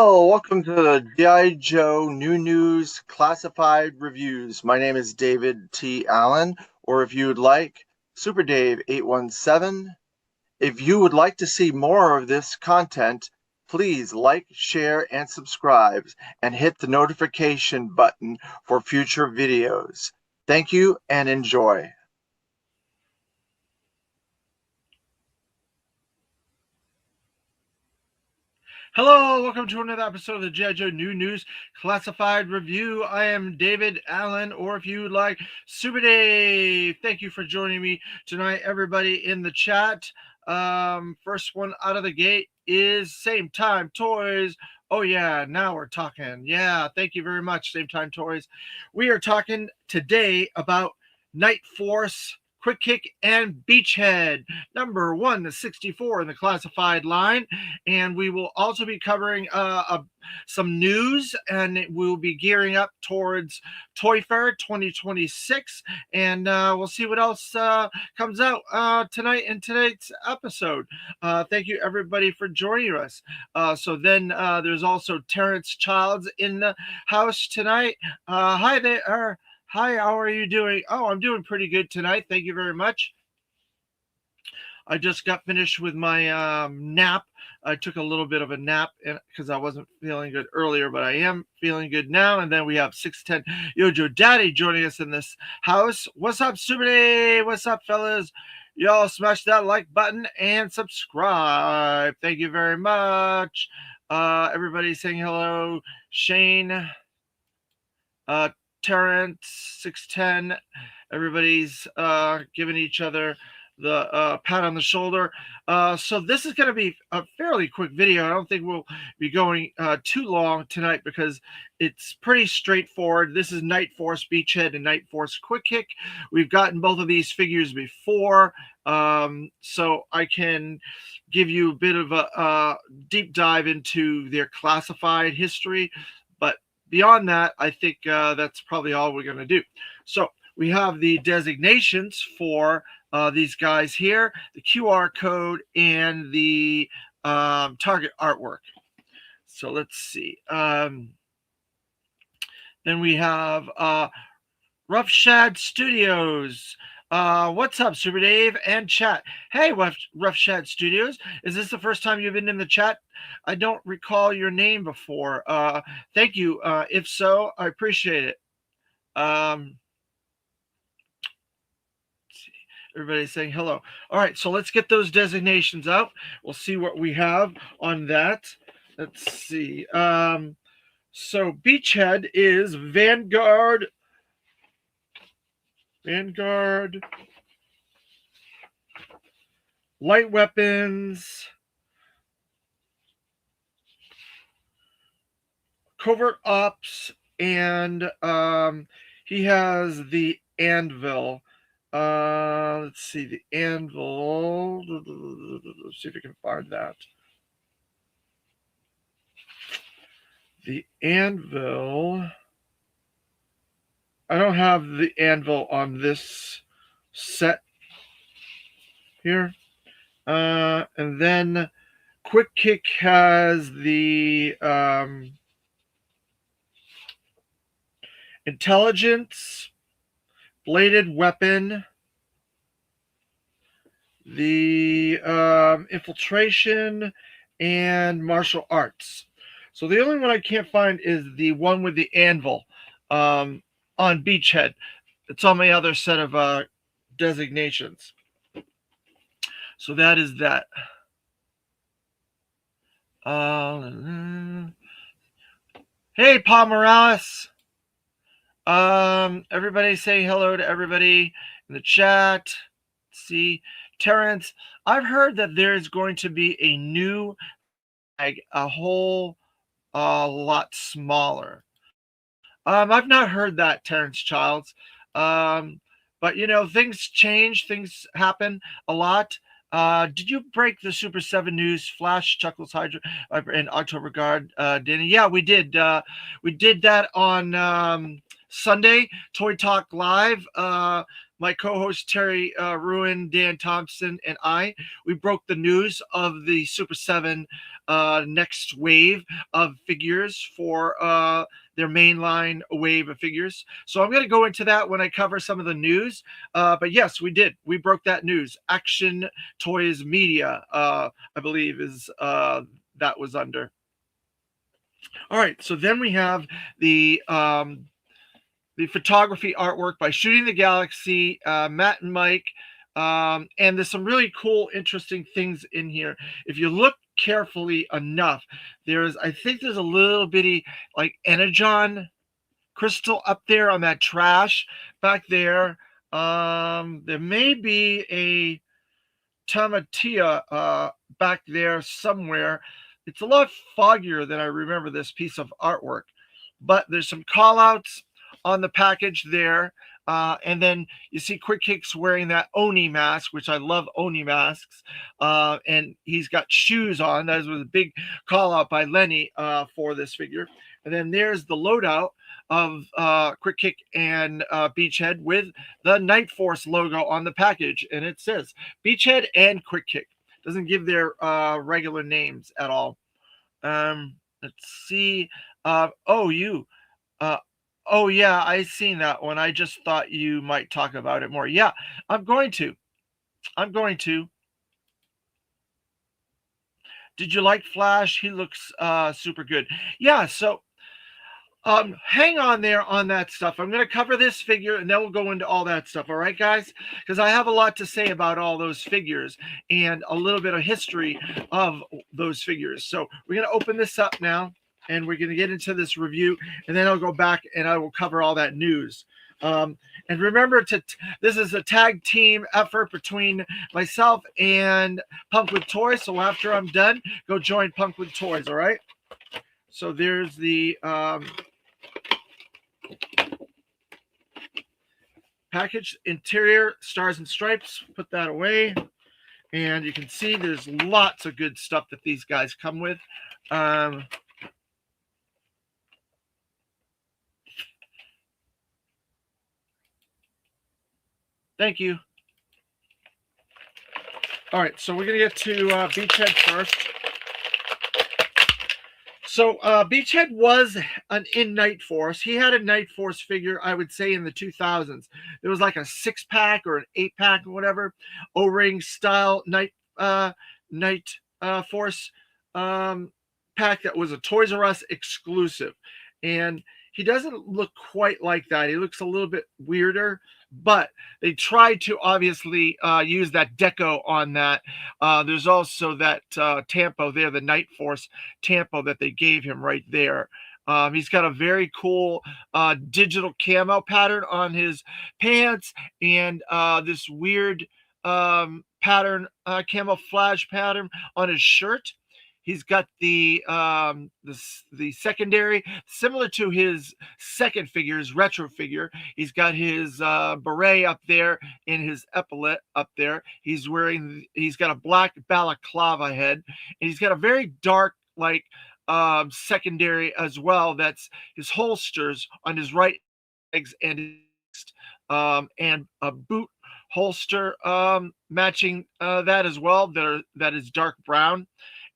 Hello, welcome to the G.I. Joe New News Classified Reviews. My name is David T. Allen, or if you would like, Super Dave 817. If you would like to see more of this content, please like, share, and subscribe, and hit the notification button for future videos. Thank you and enjoy. Hello, welcome to another episode of the G.I. Joe New News Classified Review. I am David Allen, or if you like, Super Dave. Thank you for joining me tonight, everybody in the chat. First one out of the gate is Same Time Toys. Oh yeah, now we're talking. Yeah, thank you very much, Same Time Toys. We are talking today about Nightforce, Quick Kick, and Beachhead, number 1 to 64 in the classified line. And we will also be covering some news, and we'll be gearing up towards Toy Fair 2026. And we'll see what else comes out tonight in tonight's episode. Thank you, everybody, for joining us. So then there's also Terrence Childs in the house tonight. Hi there. Hi, how are you doing? Oh, I'm doing pretty good tonight. Thank you very much. I just got finished with my nap. I took a little bit of a nap because I wasn't feeling good earlier, but I am feeling good now. And then we have 610 Yojo Daddy joining us in this house. What's up, Super Day? What's up, fellas? Y'all smash that like button and subscribe. Thank you very much. Everybody saying hello. Shane. Terrence, 610, everybody's giving each other the pat on the shoulder. So this is going to be a fairly quick video. I don't think we'll be going too long tonight because it's pretty straightforward. This is Nightforce Beachhead and Nightforce Quick Kick. We've gotten both of these figures before, so I can give you a bit of a deep dive into their classified history. But beyond that, I think that's probably all we're going to do. So we have the designations for these guys here, the QR code, and the target artwork. So let's see. Then we have Rough Shad Studios. What's up, Super Dave and chat? Hey, Rough Shad Studios. Is this the first time you've been in the chat? I don't recall your name before. Thank you. If so, I appreciate it. Everybody's saying hello. All right, so let's get those designations out. We'll see what we have on that. Let's see. So Beachhead is Vanguard, light weapons, covert ops, and he has the anvil. Let's see, the anvil. Let's see if we can find that. The anvil. I don't have the anvil on this set here. And then Quick Kick has the intelligence, bladed weapon, the infiltration, and martial arts. So the only one I can't find is the one with the anvil on Beachhead. It's on my other set of designations. So that is that. Hey, Paul Morales. Everybody say hello to everybody in the chat. Let's see, Terrence, I've heard that there's going to be a new bag, a whole lot smaller. I've not heard that, Terrence Childs. But you know, things change, things happen a lot. Did you break the Super 7 News Flash Chuckles Hydra and October Guard, Danny? Yeah, we did. We did that on Sunday, Toy Talk Live. my co-host Terry Ruin, Dan Thompson, and we broke the news of the Super 7 next wave of figures for their mainline wave of figures. So I'm going to go into that when I cover some of the news. But yes, we did. We broke that news. Action Toys Media, I believe, is that was under. All right. So then we have the photography artwork by Shooting the Galaxy, Matt and Mike. And there's some really cool, interesting things in here. If you look carefully enough, I think there's a little bitty like Energon crystal up there on that trash back there. There may be a Tamatia back there somewhere. It's a lot foggier than I remember this piece of artwork, but there's some call outs on the package there. And then you see Quick Kick's wearing that Oni mask, which I love Oni masks. And he's got shoes on. That was a big call out by Lenny for this figure. And then there's the loadout of Quick Kick and Beachhead with the Nightforce logo on the package. And it says Beachhead and Quick Kick. Doesn't give their regular names at all. Let's see. Oh, yeah, I seen that one. I just thought you might talk about it more. Yeah, I'm going to. Did you like Flash? He looks super good. Yeah, so hang on there on that stuff. I'm going to cover this figure and then we'll go into all that stuff. All right, guys? Because I have a lot to say about all those figures and a little bit of history of those figures. So we're going to open this up now and we're going to get into this review, and then I'll go back and I will cover all that news. And remember, this is a tag team effort between myself and Punk with Toys. So after I'm done, go join Punk with Toys. All right. So there's the package interior, stars and stripes. Put that away, and you can see there's lots of good stuff that these guys come with. Thank you. All right, so we're going to get to Beachhead first. So Beachhead was in Nightforce. He had a Nightforce figure, I would say, in the 2000s. There was like a 6-pack or an 8-pack or whatever, O-ring style Nightforce pack that was a Toys R Us exclusive. And he doesn't look quite like that. He looks a little bit weirder, but they tried to obviously use that deco on that. There's also that tampo there, the Nightforce tampo that they gave him right there. He's got a very cool digital camo pattern on his pants and this weird pattern, camouflage pattern on his shirt. He's got the secondary, similar to his second figure, his retro figure. He's got his beret up there and his epaulette up there. He's got a black balaclava head, and he's got a very dark, like, secondary as well. That's his holsters on his right legs and a boot holster matching that as well. That is dark brown.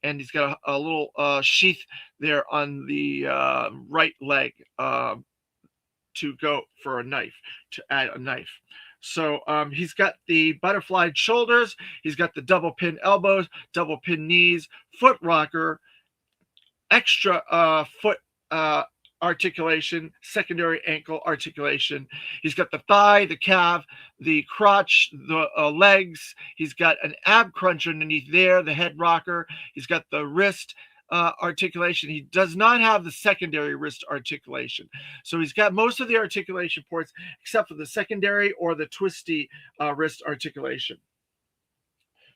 And he's got a little sheath there on the right leg to go for a knife, to add a knife. So he's got the butterflied shoulders. He's got the double pin elbows, double pin knees, foot rocker, extra foot articulation, secondary ankle articulation. He's got the thigh, the calf, the crotch, the legs. He's got an ab crunch underneath there, the head rocker. He's got the wrist articulation. He does not have the secondary wrist articulation. So he's got most of the articulation ports except for the secondary or the twisty wrist articulation.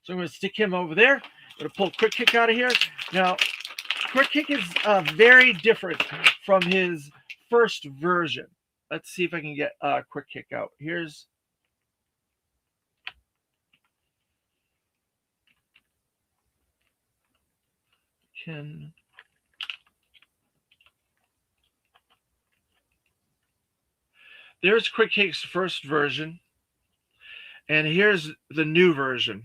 So I'm going to stick him over there. I'm going to pull Quick Kick out of here. Now, Quick Kick is very different from his first version. Let's see if I can get Quick Kick out. There's Quick Kick's first version. And here's the new version.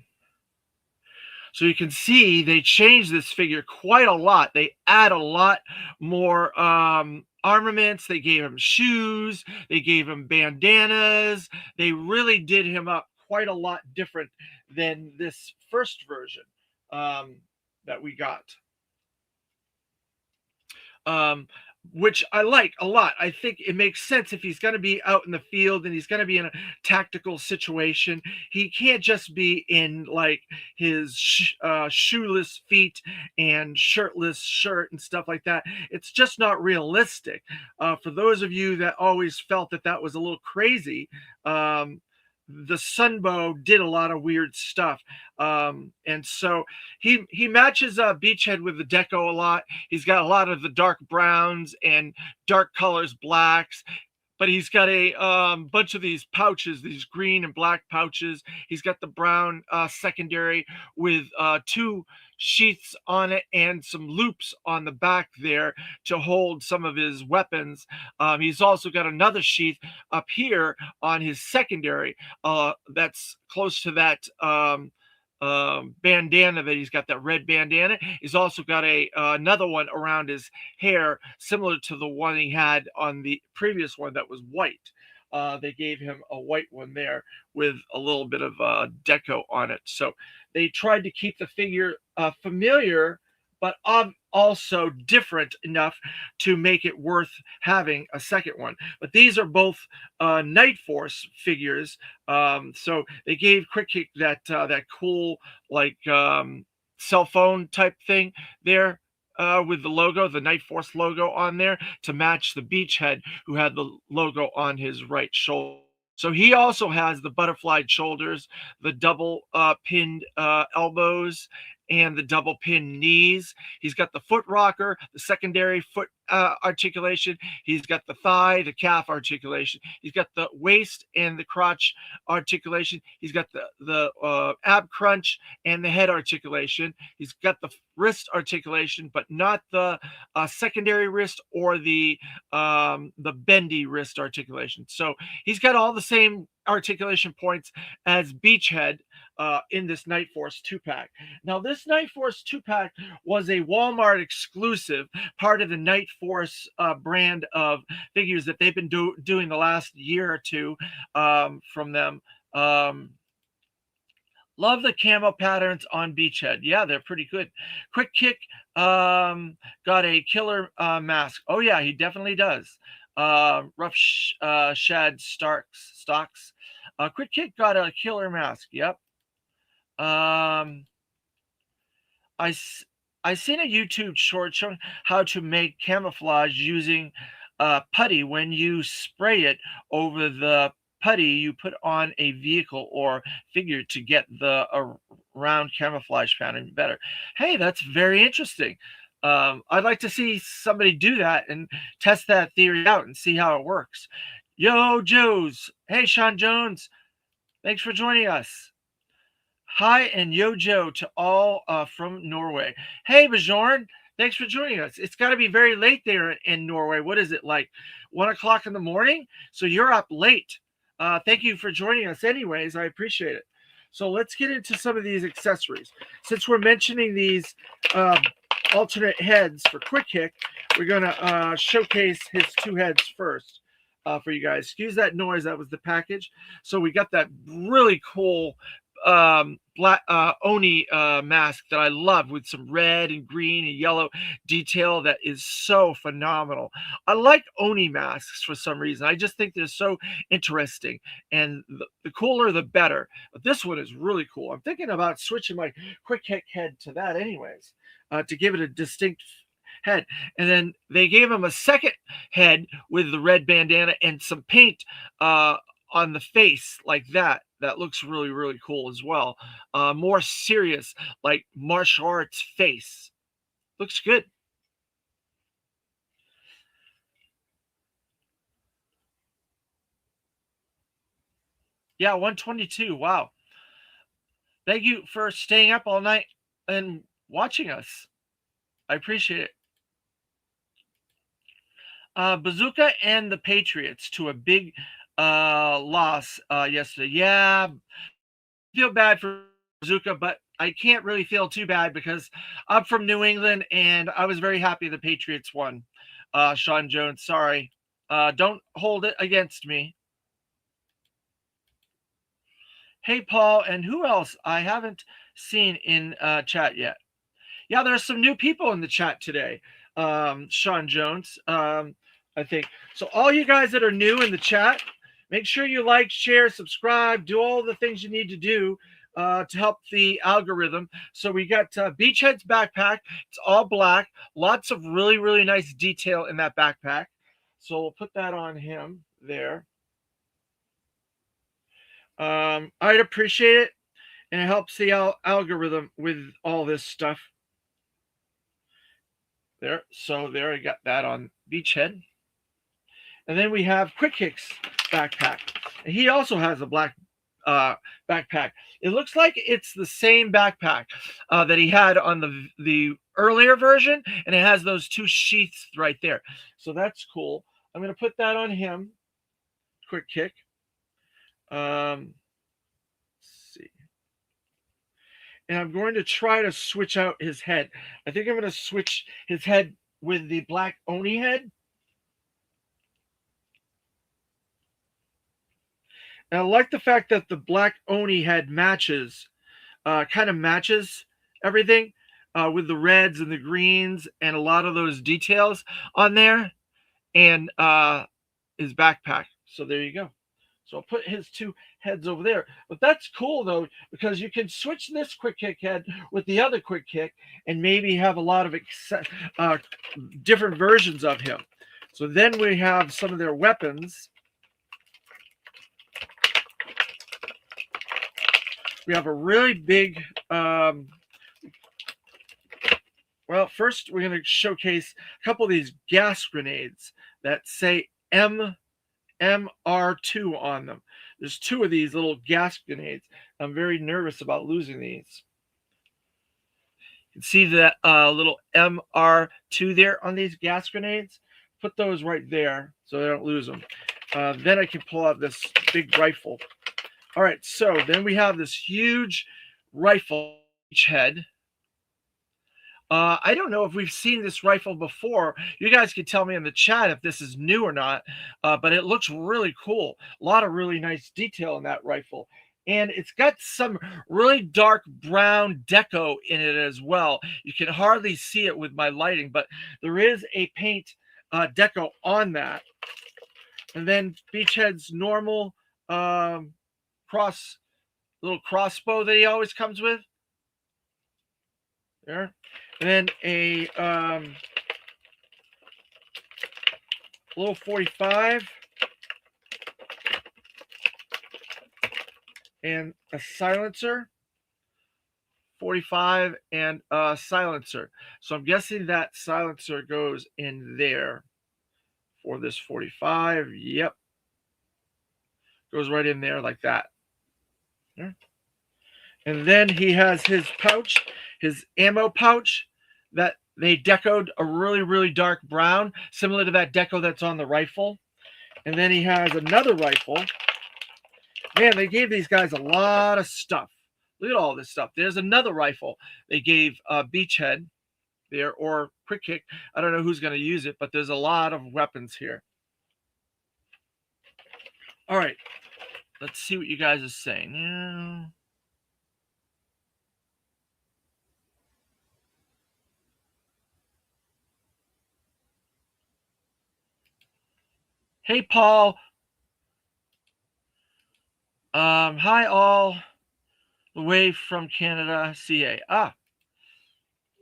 So you can see they changed this figure quite a lot. They add a lot more armaments. They gave him shoes. They gave him bandanas. They really did him up quite a lot different than this first version that we got. um, which I like a lot. I think it makes sense if he's going to be out in the field and he's going to be in a tactical situation. He can't just be in like his shoeless feet and shirtless shirt and stuff like that. It's just not realistic. For those of you that always felt that that was a little crazy, the Sunbow did a lot of weird stuff. And so he matches Beachhead with the deco a lot. He's got a lot of the dark browns and dark colors, blacks, but he's got a bunch of these pouches, these green and black pouches. He's got the brown secondary with two sheaths on it and some loops on the back there to hold some of his weapons. He's also got another sheath up here on his secondary that's close to that bandana that he's got, that red bandana. He's also got a another one around his hair similar to the one he had on the previous one that was white. They gave him a white one there with a little bit of deco on it. So they tried to keep the figure familiar, but also different enough to make it worth having a second one. But these are both Nightforce figures. So they gave Quick Kick that cool like cell phone type thing there with the logo, the Nightforce logo on there to match the Beachhead, who had the logo on his right shoulder. So he also has the butterflied shoulders, the double pinned elbows, and the double pin knees. He's got the foot rocker, the secondary foot articulation. He's got the thigh, the calf articulation. He's got the waist and the crotch articulation. He's got the ab crunch and the head articulation. He's got the wrist articulation, but not the secondary wrist or the bendy wrist articulation. So he's got all the same articulation points as Beachhead in this Nightforce 2-pack. Now, this Nightforce 2-pack was a Walmart exclusive, part of the Nightforce brand of figures that they've been doing the last year or two from them. Love the camo patterns on Beachhead. Yeah, they're pretty good. Quick Kick got a killer mask. Oh, yeah, he definitely does. Rough shad stocks. Quick Kick got a killer mask. Yep. I seen a YouTube short showing how to make camouflage using putty. When you spray it over the putty you put on a vehicle or figure to get the round camouflage pattern better. Hey, that's very interesting. I'd like to see somebody do that and test that theory out and see how it works. Yo, Joes. Hey, Sean Jones. Thanks for joining us. Hi and yo Joe to all from Norway. Hey Bjorn, thanks for joining us. It's got to be very late there in Norway. What is it, like 1 o'clock in the morning? So you're up late. Thank you for joining us anyways. I appreciate it. So let's get into some of these accessories. Since we're mentioning these alternate heads for Quick Kick, we're going to showcase his two heads first for you guys. Excuse that noise. That was the package. So we got that really cool black Oni mask that I love with some red and green and yellow detail that is so phenomenal. I like Oni masks for some reason. I just think they're so interesting, and the cooler the better. But this one is really cool. I'm thinking about switching my Quick Kick head to that anyways, to give it a distinct head. And then they gave him a second head with the red bandana and some paint on the face like that. That looks really, really cool as well. More serious, like martial arts face. Looks good. Yeah, 122. Wow. Thank you for staying up all night and watching us. I appreciate it. Bazooka and the Patriots to a big loss yesterday. Yeah, feel bad for Zuka, but I can't really feel too bad because I'm from New England and I was very happy the Patriots won. Sean Jones, sorry. Don't hold it against me. Hey, Paul, and who else I haven't seen in chat yet? Yeah, there's some new people in the chat today. Sean Jones, I think. So, all you guys that are new in the chat, make sure you like, share, subscribe, do all the things you need to do to help the algorithm. So, we got Beachhead's backpack. It's all black. Lots of really, really nice detail in that backpack. So, we'll put that on him there. I'd appreciate it. And it helps the algorithm with all this stuff. There, so there I got that on Beachhead. And then we have Quick Kick's backpack. And he also has a black backpack. It looks like it's the same backpack that he had on the earlier version, and it has those two sheaths right there. So that's cool. I'm going to put that on him. Quick Kick. Let's see. And I'm going to try to switch out his head. I think I'm going to switch his head with the black Oni head. And I like the fact that the black Oni head matches, kind of matches everything with the reds and the greens and a lot of those details on there and his backpack. So there you go. So I'll put his two heads over there. But that's cool, though, because you can switch this Quick Kick head with the other Quick Kick and maybe have a lot of different versions of him. So then we have some of their weapons. We have a really big... well, first we're going to showcase a couple of these gas grenades that say MR2 on them. There's two of these little gas grenades. I'm very nervous about losing these. You can see that little MR2 there on these gas grenades. Put those right there so I don't lose them. Then I can pull out this big rifle. All right, so then we have this huge rifle each head. I don't know if we've seen this rifle before. You guys can tell me in the chat if this is new or not, but it looks really cool. A lot of really nice detail in that rifle. And it's got some really dark brown deco in it as well. You can hardly see it with my lighting, but there is a paint deco on that. And then Beachhead's normal little crossbow that he always comes with. There. And then a little 45 and a silencer. 45 and a silencer. So I'm guessing that silencer goes in there for this 45. Yep. Goes right in there like that. There. And then he has his pouch, his ammo pouch that they decoed a really, really dark brown, similar to that deco that's on the rifle. And then he has another rifle. Man, they gave these guys a lot of stuff. Look at all this stuff. There's another rifle they gave Beachhead there, or Quick Kick. I don't know who's going to use it, but there's a lot of weapons here. All right. Let's see what you guys are saying. Yeah. Hey, Paul. Hi, all the way from Canada, CA.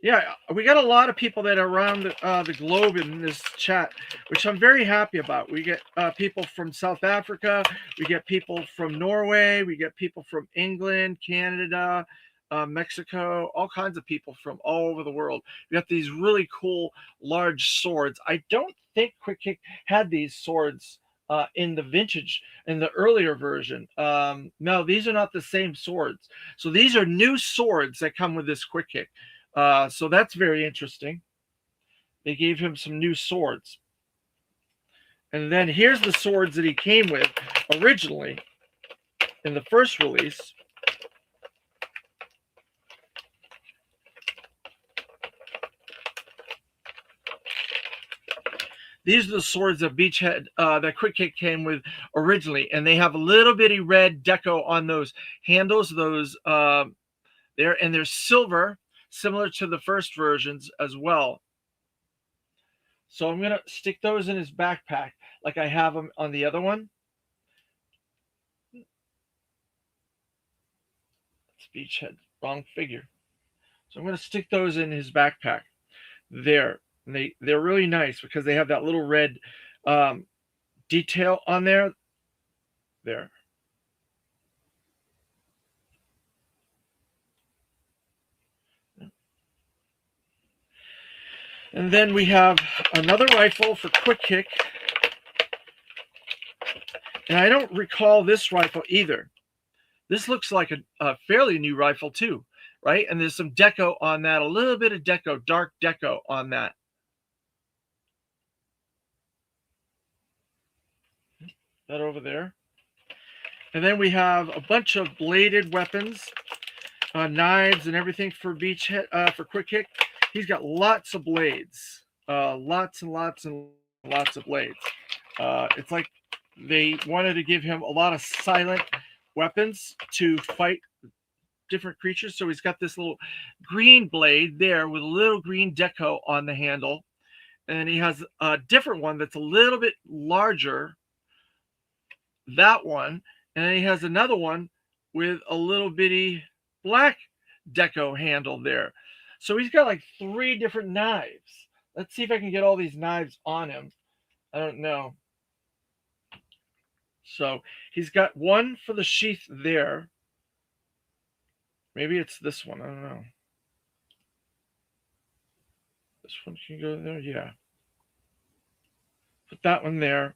Yeah, we got a lot of people that are around the globe in this chat, which I'm very happy about. We get people from South Africa. We get people from Norway. We get people from England, Canada, Mexico, all kinds of people from all over the world. We got these really cool large swords. I don't think Quick Kick had these swords in the earlier version. No, these are not the same swords. So these are new swords that come with this Quick Kick. So that's very interesting. They gave him some new swords. And then here's the swords that he came with originally in the first release. These are the swords that Beachhead, that Quick Kick came with originally, and they have a little bitty red deco on those handles, those there, and they're silver, similar to the first versions as well. So I'm gonna stick those in his backpack, like I have them on the other one. It's Beachhead, wrong figure. So I'm gonna stick those in his backpack there. And they're really nice because they have that little red detail on there. There. And then we have another rifle for Quick Kick. And I don't recall this rifle either. This looks like a fairly new rifle too, right? And there's some deco on that, a little bit of deco, dark deco on that. That over there. And then we have a bunch of bladed weapons, knives and everything for Beachhead, for Quick Kick. He's got lots of blades, lots and lots and lots of blades. It's like they wanted to give him a lot of silent weapons to fight different creatures. So he's got this little green blade there with a little green deco on the handle. And he has a different one that's a little bit larger, that one. And then he has another one with a little bitty black deco handle there. So he's got like 3 different knives. Let's see if I can get all these knives on him. I don't know. So he's got one for the sheath there. Maybe it's this one. I don't know. This one can go there. Yeah. Put that one there.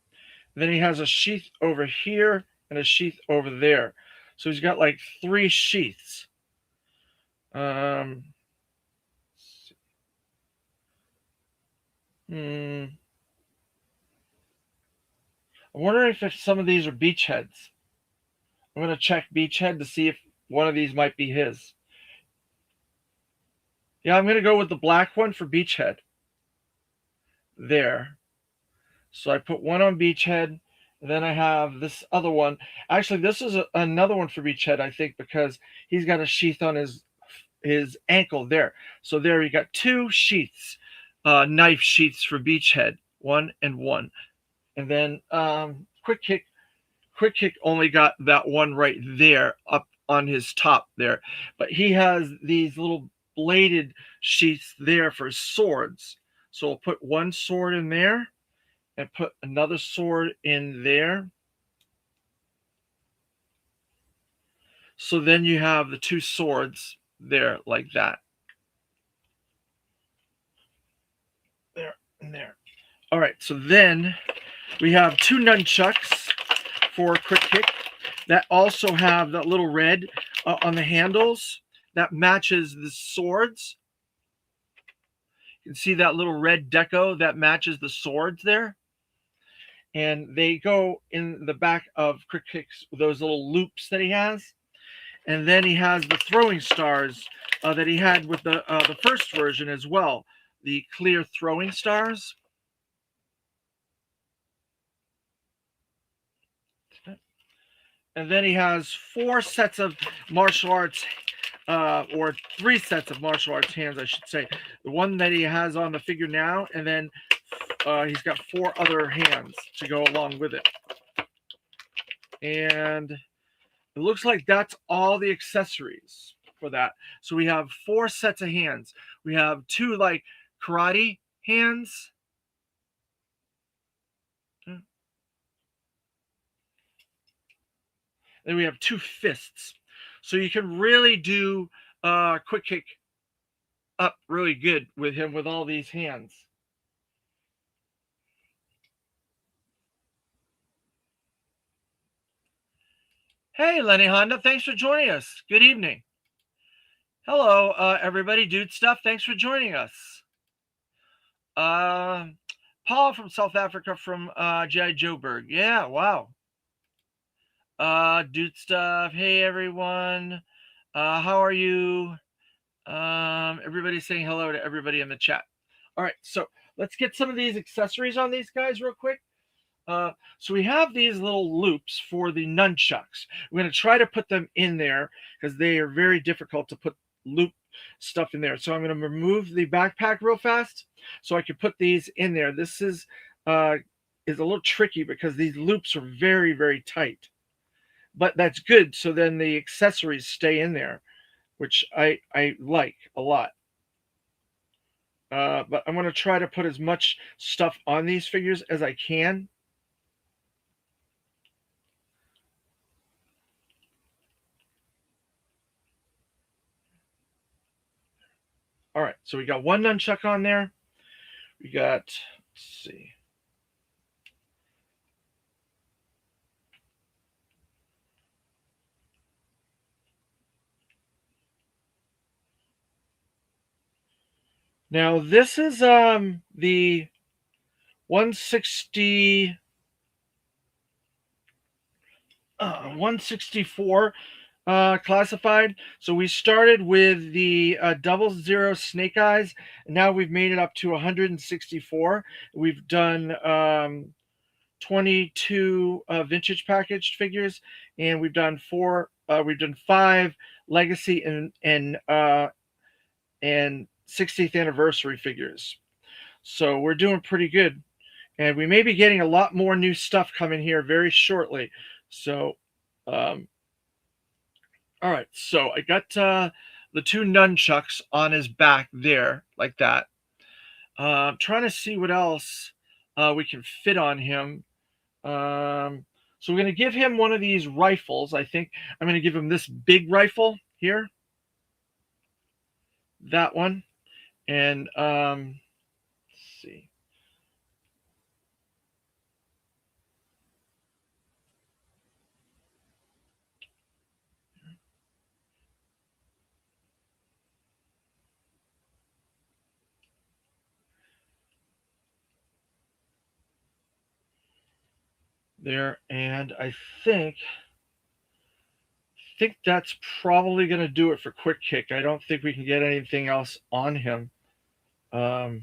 Then he has a sheath over here and a sheath over there. So he's got like 3 sheaths. I'm wondering if some of these are Beachheads. I'm going to check Beachhead to see if one of these might be his. Yeah, I'm going to go with the black one for Beachhead. There. So I put one on Beachhead, and then I have this other one. Actually, this is another one for Beachhead, I think, because he's got a sheath on his ankle there. So there you got 2 sheaths, knife sheaths for Beachhead, 1 and 1. And then Quick Kick only got that one right there up on his top there. But he has these little bladed sheaths there for swords. So we'll put one sword in there and put another sword in there. So then you have the 2 swords there like that. There and there. All right, so then we have 2 nunchucks for Quick Kick that also have that little red on the handles that matches the swords. You can see that little red deco that matches the swords there. And they go in the back of Quick Kick's, those little loops that he has. And then he has the throwing stars that he had with the first version as well, the clear throwing stars. And then he has 4 sets of martial arts, or 3 sets of martial arts hands, I should say. The one that he has on the figure now, and then he's got 4 other hands to go along with it. And it looks like that's all the accessories for that. So we have 4 sets of hands. We have 2 like karate hands. Then we have 2 fists. So you can really do Quick Kick up really good with him with all these hands. Hey, Lenny Honda, thanks for joining us. Good evening. Hello, everybody. Dude Stuff, thanks for joining us. Paul from South Africa from G.I. Joeberg. Yeah, wow. Dude stuff. Hey everyone. How are you? Everybody's saying hello to everybody in the chat. All right, so let's get some of these accessories on these guys real quick. So we have these little loops for the nunchucks. We're going to try to put them in there because they are very difficult to put loop stuff in there. So I'm going to remove the backpack real fast so I can put these in there. This is a little tricky because these loops are very, very tight. But that's good. So then the accessories stay in there, which I like a lot. But I'm going to try to put as much stuff on these figures as I can. All right, so we got one nunchuck on there. We got, let's see. Now this is the 160 164 classified. So we started with the 00 Snake Eyes, and now we've made it up to 164. We've done 22 vintage packaged figures, and we've done 5 legacy and 60th anniversary figures. So we're doing pretty good, and we may be getting a lot more new stuff coming here very shortly. So all right, so I got the 2 nunchucks on his back there like that. I'm trying to see what else we can fit on him. So we're going to give him one of these rifles. I think I'm going to give him this big rifle here. That one. And let's see. There, and I think that's probably going to do it for Quick Kick. I don't think we can get anything else on him. So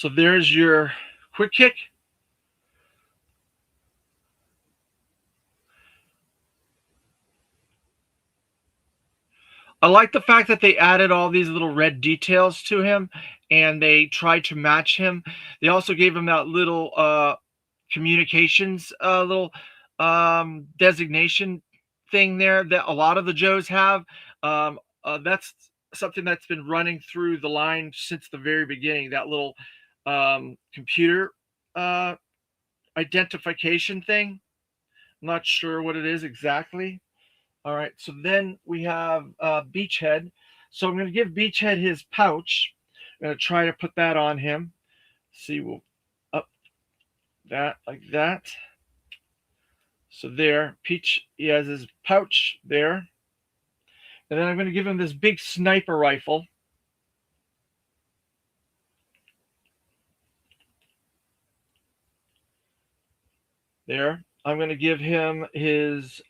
there's your Quick Kick. I like the fact that they added all these little red details to him, and they tried to match him. They also gave him that little communications little designation thing there that a lot of the Joes have. That's something that's been running through the line since the very beginning. That little computer identification thing. I'm not sure what it is exactly. All right, so then we have Beachhead. So I'm going to give Beachhead his pouch. I'm going to try to put that on him. See, we'll up that like that. So there, Peach, he has his pouch there. And then I'm going to give him this big sniper rifle. There. I'm going to give him his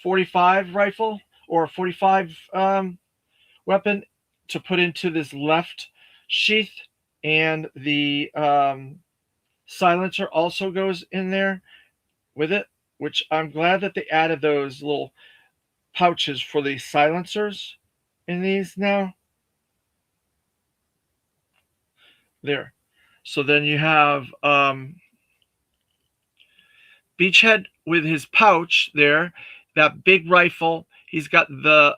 45 rifle or 45 weapon to put into this left sheath, and the silencer also goes in there with it, which I'm glad that they added those little pouches for the silencers in these now. There. So then you have Beachhead with his pouch there, that big rifle. He's got the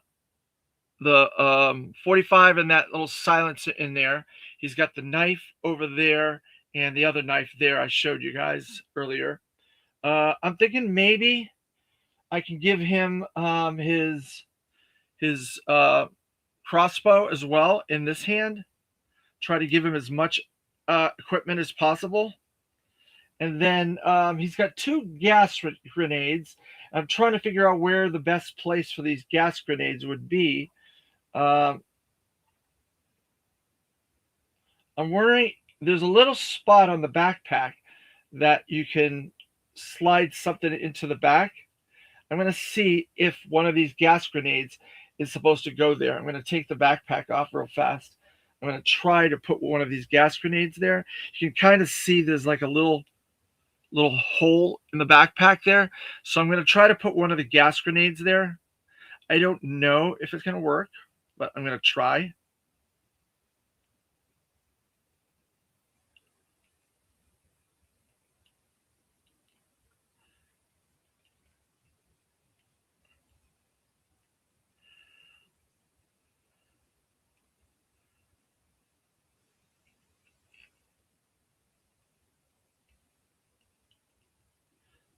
45 and that little silencer in there. He's got the knife over there and the other knife there I showed you guys earlier. I'm thinking maybe I can give him his crossbow as well in this hand. try to give him as much equipment as possible. And then he's got 2 gas grenades. I'm trying to figure out where the best place for these gas grenades would be. Um, I'm wondering, there's a little spot on the backpack that you can slide something into the back. I'm going to see if one of these gas grenades is supposed to go there. I'm going to take the backpack off real fast. I'm going to try to put one of these gas grenades there. You can kind of see there's like a little hole in the backpack there. So I'm going to try to put one of the gas grenades there. I don't know if it's going to work, but I'm going to try.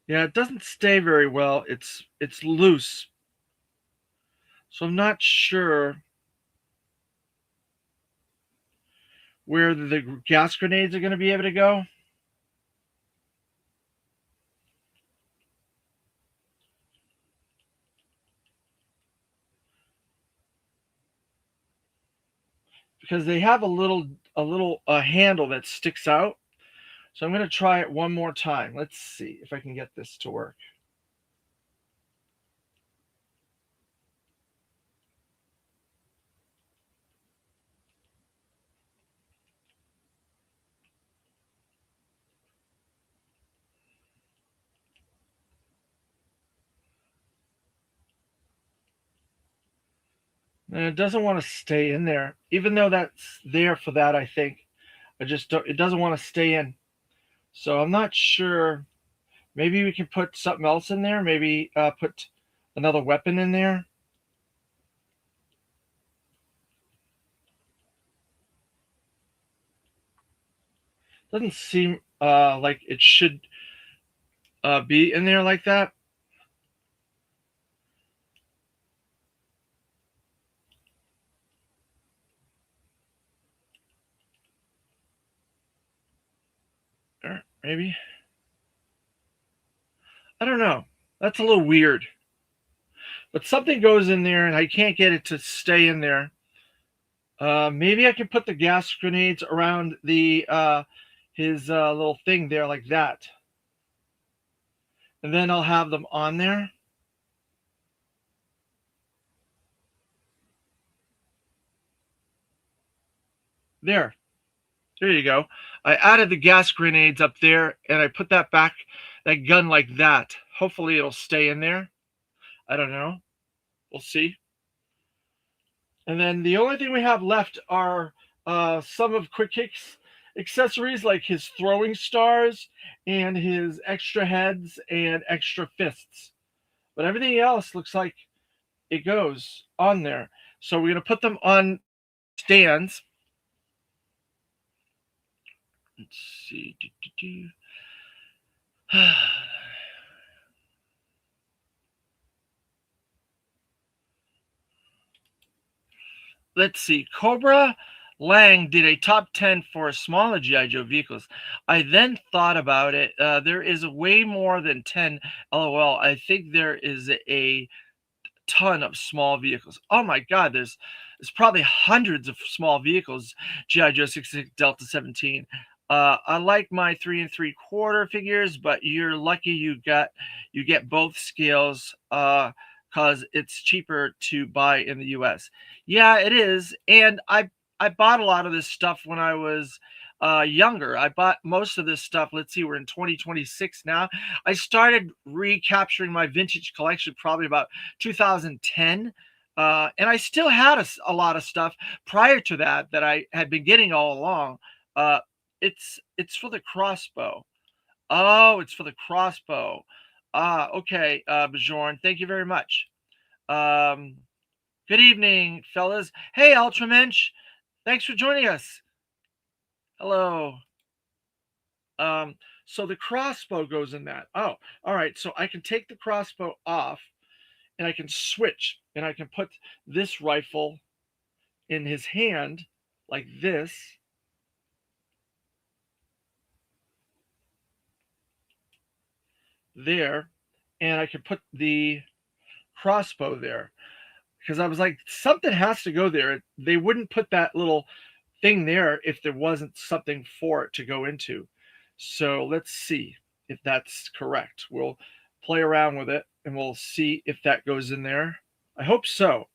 Yeah, it doesn't stay very well. It's loose. So I'm not sure where the gas grenades are going to be able to go. Because they have a handle that sticks out. So I'm going to try it one more time. Let's see if I can get this to work. And it doesn't want to stay in there, even though that's there for that. I think I just don't. It doesn't want to stay in. So I'm not sure. Maybe we can put something else in there. Maybe put another weapon in there. Doesn't seem like it should be in there like that. Or maybe. I don't know. That's a little weird. But something goes in there and I can't get it to stay in there. Maybe I can put the gas grenades around the his little thing there like that. And then I'll have them on there. There. There you go. I added the gas grenades up there and I put that gun like that. Hopefully it'll stay in there. I don't know. We'll see. And then the only thing we have left are some of Quick Kick's accessories, like his throwing stars and his extra heads and extra fists. But everything else looks like it goes on there. So we're going to put them on stands. Let's see. Let's see. Cobra Lang did a top 10 for smaller G.I. Joe vehicles. I then thought about it. There is way more than 10. LOL. I think there is a ton of small vehicles. Oh my God, there's probably hundreds of small vehicles. G.I. Joe 66 Delta 17. I like my 3 3/4 figures, but you're lucky you get both scales. Because it's cheaper to buy in the US. Yeah, it is. And I bought a lot of this stuff when I was younger. I bought most of this stuff. Let's see, we're in 2026 now. I started recapturing my vintage collection probably about 2010. And I still had a lot of stuff prior to that I had been getting all along. It's for the crossbow. Oh, it's for the crossbow. Ah, okay, Bjorn. Thank you very much. Um, Good evening, fellas. Hey, Ultramensch. Thanks for joining us. Hello. So the crossbow goes in that. Oh, all right. So I can take the crossbow off and I can switch and I can put this rifle in his hand like this. there, and I could put the crossbow there. Because I was like, something has to go there. They wouldn't put that little thing there if there wasn't something for it to go into. So let's see if that's correct. We'll play around with it and we'll see if that goes in there. I hope so.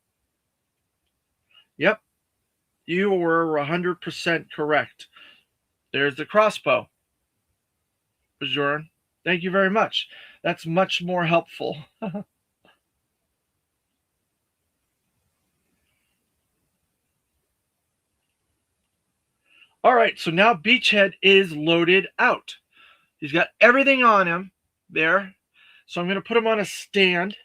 Yep, you were 100% correct. There's the crossbow. Bajoran. Thank you very much. That's much more helpful. All right, so now Beachhead is loaded out. He's got everything on him there. So I'm going to put him on a stand.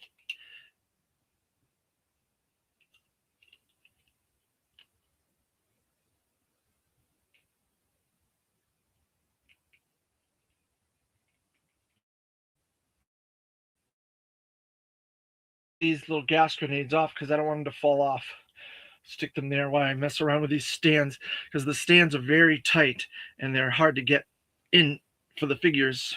These little gas grenades off because I don't want them to fall off. Stick them there while I mess around with these stands because the stands are very tight and they're hard to get in for the figures.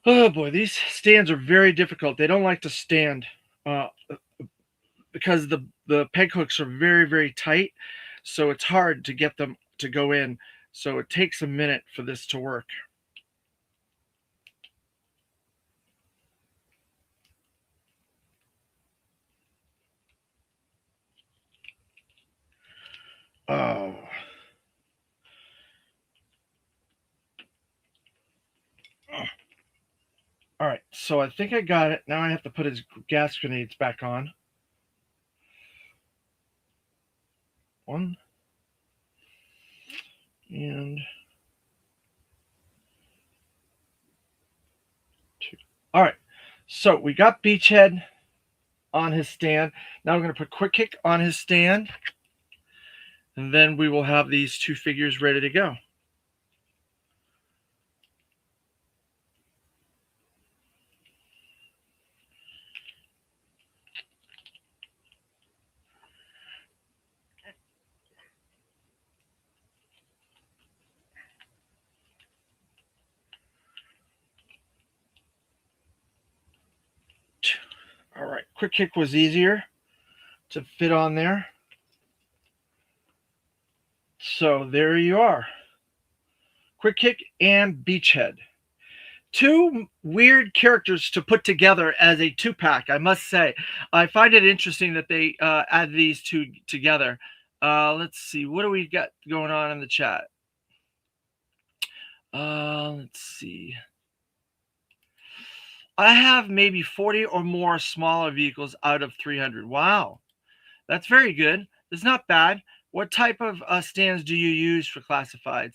Oh boy, these stands are very difficult. They don't like to stand because the peg hooks are very tight, so it's hard to get them to go in. So it takes a minute for this to work. Oh. All right, so I think I got it. Now I have to put his gas grenades back on. One. And two. All right, so we got Beachhead on his stand. Now we're going to put Quick Kick on his stand. And then we will have these two figures ready to go. All right, Quick Kick was easier to fit on there. So there you are. Quick Kick and Beachhead. Two weird characters to put together as a two-pack, I must say. I find it interesting that they add these two together. Let's see. What do we got going on in the chat? Let's see. I have maybe 40 or more smaller vehicles out of 300. Wow. That's very good. That's not bad. What type of stands do you use for classifieds?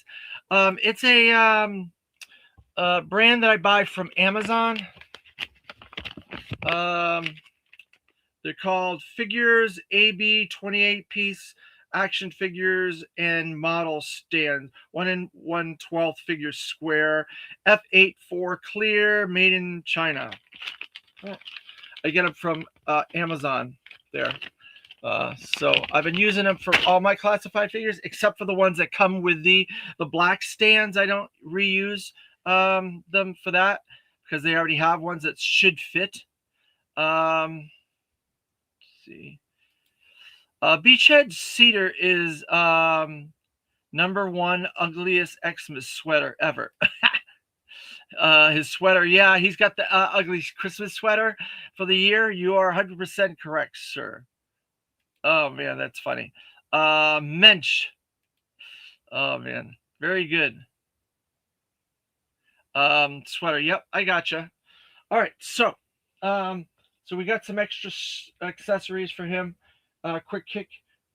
It's a brand that I buy from Amazon. They're called Figures AB 28-piece action figures and model stands. 1 1/12 figure square, F84 clear, made in China. I get them from Amazon there. So I've been using them for all my classified figures, except for the ones that come with the black stands. I don't reuse them for that because they already have ones that should fit. Let's see. Beachhead Cedar is #1 ugliest Xmas sweater ever. His sweater, yeah, he's got the ugly Christmas sweater for the year. You are 100% correct, sir. Oh man, that's funny. Mensch. Oh man, very good. Sweater. Yep, I gotcha. All right, so we got some extra accessories for him. Quick Kick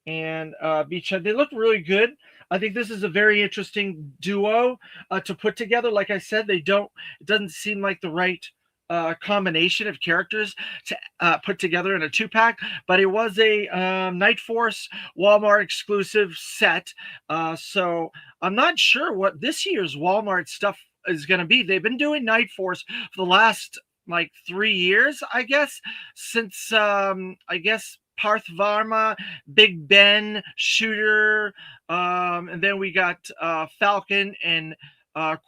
and Beachhead. They look really good. I think this is a very interesting duo to put together. Like I said, they don't. It doesn't seem like the right combination of characters to put together in a 2-pack, but it was a Nightforce Walmart exclusive set. So I'm not sure what this year's Walmart stuff is going to be. They've been doing Nightforce for the last like 3 years, I guess, since I guess Parth Varma, Big Ben, Shooter, and then we got Falcon and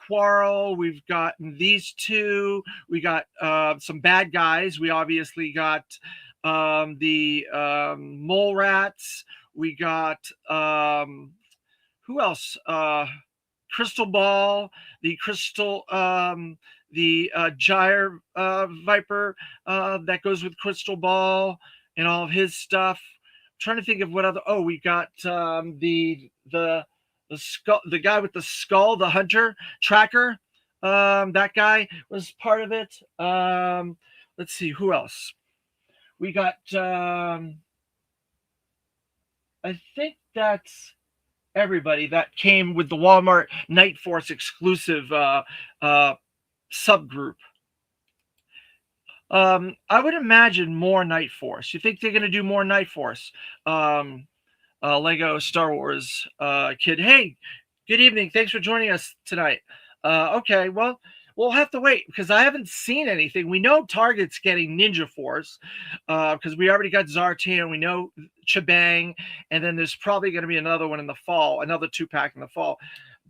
Quarrel. We've got these two. We got some bad guys. We obviously got the Mole Rats. We got who else? Crystal Ball, the Crystal, the Gyre Viper that goes with Crystal Ball and all of his stuff. I'm trying to think of what other. Oh, we got the skull, the guy with the skull, the hunter tracker. That guy was part of it. Let's see who else. We got. I think that's everybody that came with the Walmart Nightforce exclusive subgroup. I would imagine more Nightforce. You think they're going to do more Nightforce? Lego Star Wars kid. Hey, good evening. Thanks for joining us tonight. Okay, well, we'll have to wait because I haven't seen anything. We know Target's getting Ninja Force because we already got Zartan. We know Chabang, and then there's probably going to be another one in the fall, another 2-pack in the fall.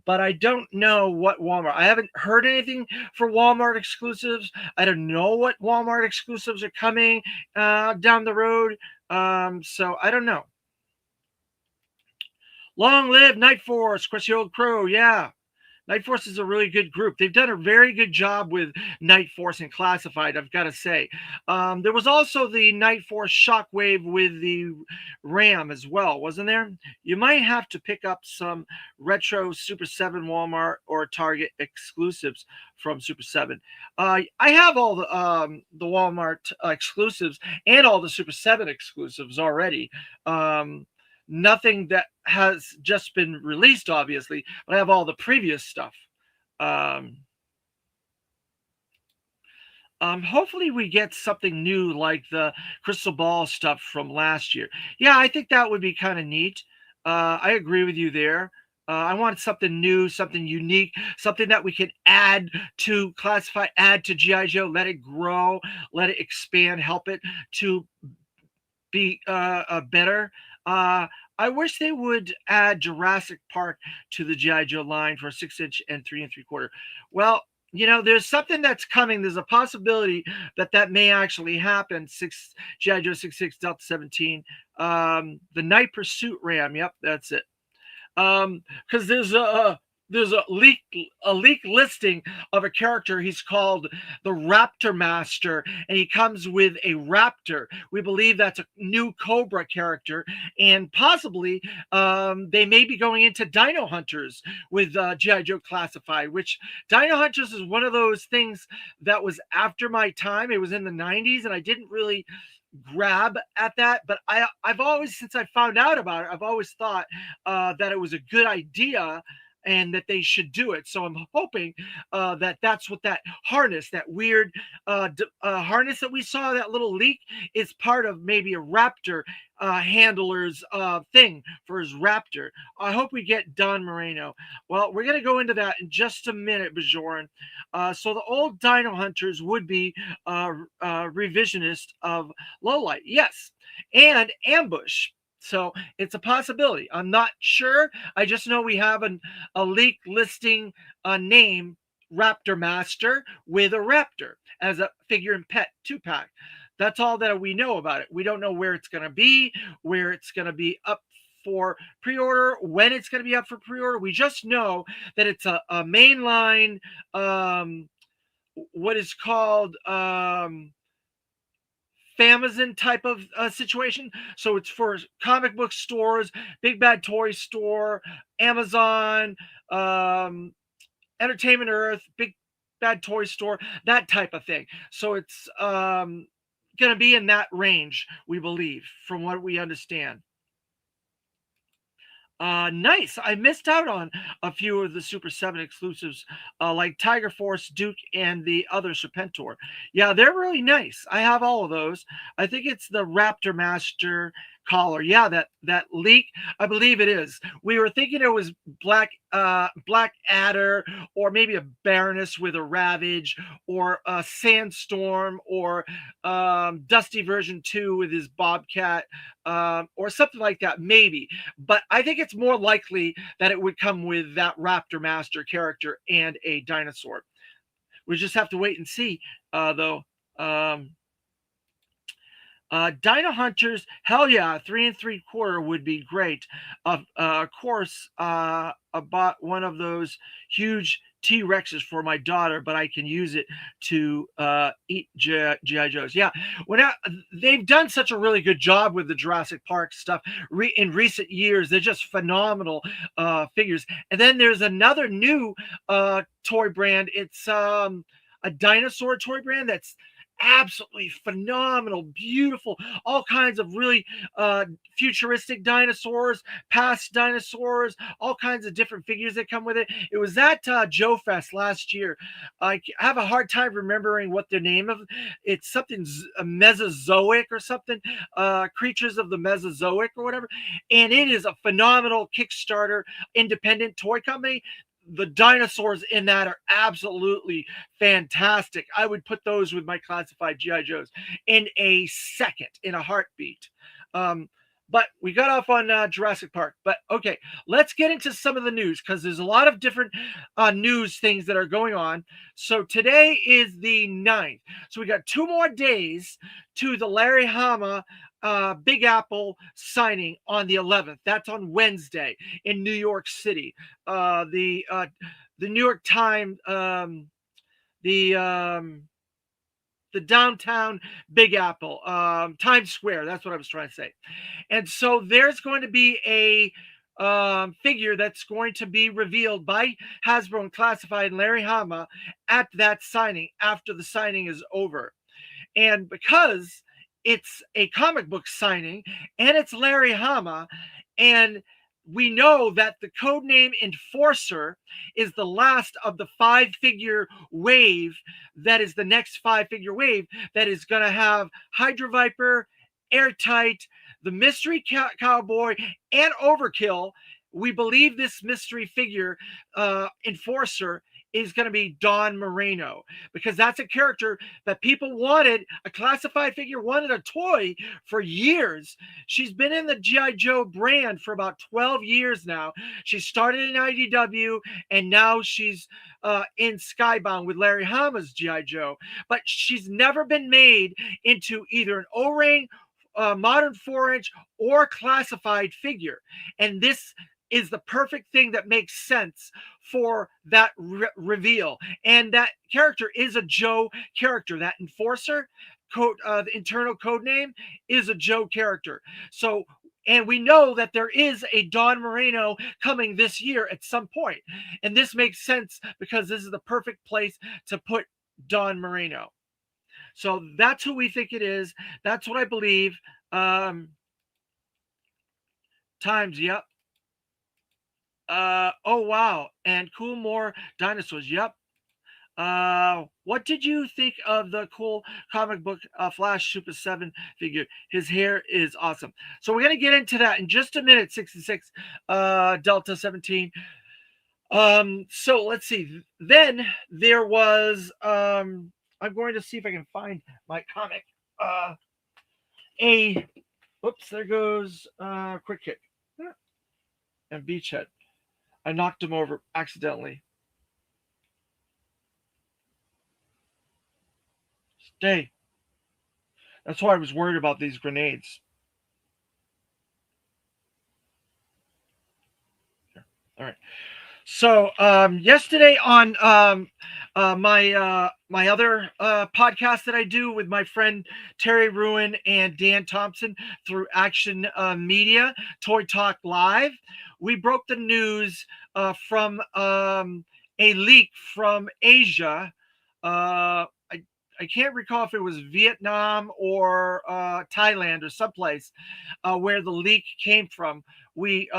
But I don't know what Walmart. I haven't heard anything for Walmart exclusives. I don't know what Walmart exclusives are coming down the road. So I don't know. Long live Nightforce, Chris Old Crow. Yeah. Nightforce is a really good group. They've done a very good job with Nightforce and Classified, I've got to say. There was also the Nightforce Shockwave with the Ram as well, wasn't there? You might have to pick up some retro Super 7 Walmart or Target exclusives from Super 7. I have all the Walmart exclusives and all the Super 7 exclusives already. Nothing that has just been released, obviously, but I have all the previous stuff. Hopefully we get something new like the Crystal Ball stuff from last year. Yeah, I think that would be kind of neat. I agree with you there. I want something new, something unique, something that we can add to Classify, add to G.I. Joe, let it grow, let it expand, help it to be better. I wish they would add Jurassic Park to the G.I. Joe line for a 6-inch and 3 3/4. Well, there's something that's coming. There's a possibility that may actually happen. G.I. Joe 66 Delta 17. The Night Pursuit Ram. Yep, that's it. Because there's a leak listing of a character. He's called the Raptor Master, and he comes with a raptor. We believe that's a new Cobra character, and possibly they may be going into Dino Hunters with G.I. Joe Classified, which Dino Hunters is one of those things that was after my time. It was in the 90s, and I didn't really grab at that, but I've always, since I found out about it, I've always thought that it was a good idea and that they should do it. So I'm hoping that's what that harness, that weird harness that we saw, that little leak, is part of maybe a Raptor handler's thing for his Raptor. I hope we get Don Moreno. Well, we're going to go into that in just a minute, Bajoran. So the old Dino Hunters would be revisionist of Lowlight, yes, and Ambush. So it's a possibility. I'm not sure. I just know we have a leak listing name, Raptor Master, with a Raptor as a figure and pet 2-pack. That's all that we know about it. We don't know where it's going to be, where it's going to be up for pre-order, when it's going to be up for pre-order. We just know that it's a mainline, what is called Famazon type of situation. So it's for comic book stores, Big Bad Toy Store, Amazon, Entertainment Earth, Big Bad Toy Store, that type of thing. So it's going to be in that range, we believe, from what we understand. Nice. I missed out on a few of the Super 7 exclusives, like Tiger Force, Duke, and the other Serpentor. Yeah, they're really nice. I have all of those. I think it's the Raptor Master collar. Yeah, that leak. I believe it is. We were thinking it was Black Adder, or maybe a Baroness with a Ravage, or a Sandstorm, or Dusty version 2 with his Bobcat, or something like that, maybe. But I think it's more likely that it would come with that Raptor Master character and a dinosaur. We just have to wait and see, though. Um, Dino Hunters, hell yeah, 3 3/4 would be great. Of course, I bought one of those huge T Rexes for my daughter, but I can use it to eat GI Joes. Yeah, they've done such a really good job with the Jurassic Park stuff in recent years. They're just phenomenal figures. And then there's another new toy brand. It's a dinosaur toy brand that's absolutely phenomenal, beautiful, all kinds of really futuristic dinosaurs, past dinosaurs, all kinds of different figures that come with it. It was at Joe Fest last year. I have a hard time remembering what the name of it's something Mesozoic or something, creatures of the Mesozoic or whatever, and it is a phenomenal Kickstarter independent toy company. The dinosaurs in that are absolutely fantastic. I would put those with my classified GI Joes in a second, in a heartbeat. But we got off on Jurassic Park. But okay, let's get into some of the news, because there's a lot of different news things that are going on. So today is the 9th. So we got 2 more days to the Larry Hama Big Apple signing on the 11th. That's on Wednesday in New York City. The New York Times, the the downtown Big Apple, Times Square. That's what I was trying to say. And so there's going to be a figure that's going to be revealed by Hasbro and Classified and Larry Hama at that signing, after the signing is over. And because it's a comic book signing and it's Larry Hama, and we know that the codename Enforcer is the last of the 5-figure wave, that is the next 5-figure wave, that is going to have Hydra Viper, Airtight, the Mystery Cowboy, and Overkill. We believe this mystery figure, Enforcer, is going to be Dawn Moreno, because that's a character that people wanted, a classified figure, wanted a toy for years. She's been in the GI Joe brand for about 12 years now. She started in IDW, and now she's in Skybound with Larry Hama's GI Joe, but she's never been made into either an O-ring, modern 4-inch, or classified figure. And this is the perfect thing that makes sense for that reveal. And that character is a Joe character. That Enforcer, the internal code name, is a Joe character. So, and we know that there is a Dawn Moreno coming this year at some point. And this makes sense because this is the perfect place to put Dawn Moreno. So that's who we think it is. That's what I believe. Times, yep. Oh wow, and cool more dinosaurs. Yep. What did you think of the cool comic book Flash Super 7 figure? His hair is awesome. So we're gonna get into that in just a minute. 66 Delta 17. So let's see. Then there was I'm going to see if I can find my comic. A Oops, there goes Quick Kick and Beachhead. I knocked him over accidentally. Stay. That's why I was worried about these grenades. All right. So yesterday on my other podcast that I do with my friend Terry Ruin and Dan Thompson through Action Media, Toy Talk Live, we broke the news from a leak from Asia. I can't recall if it was Vietnam or Thailand or someplace where the leak came from. We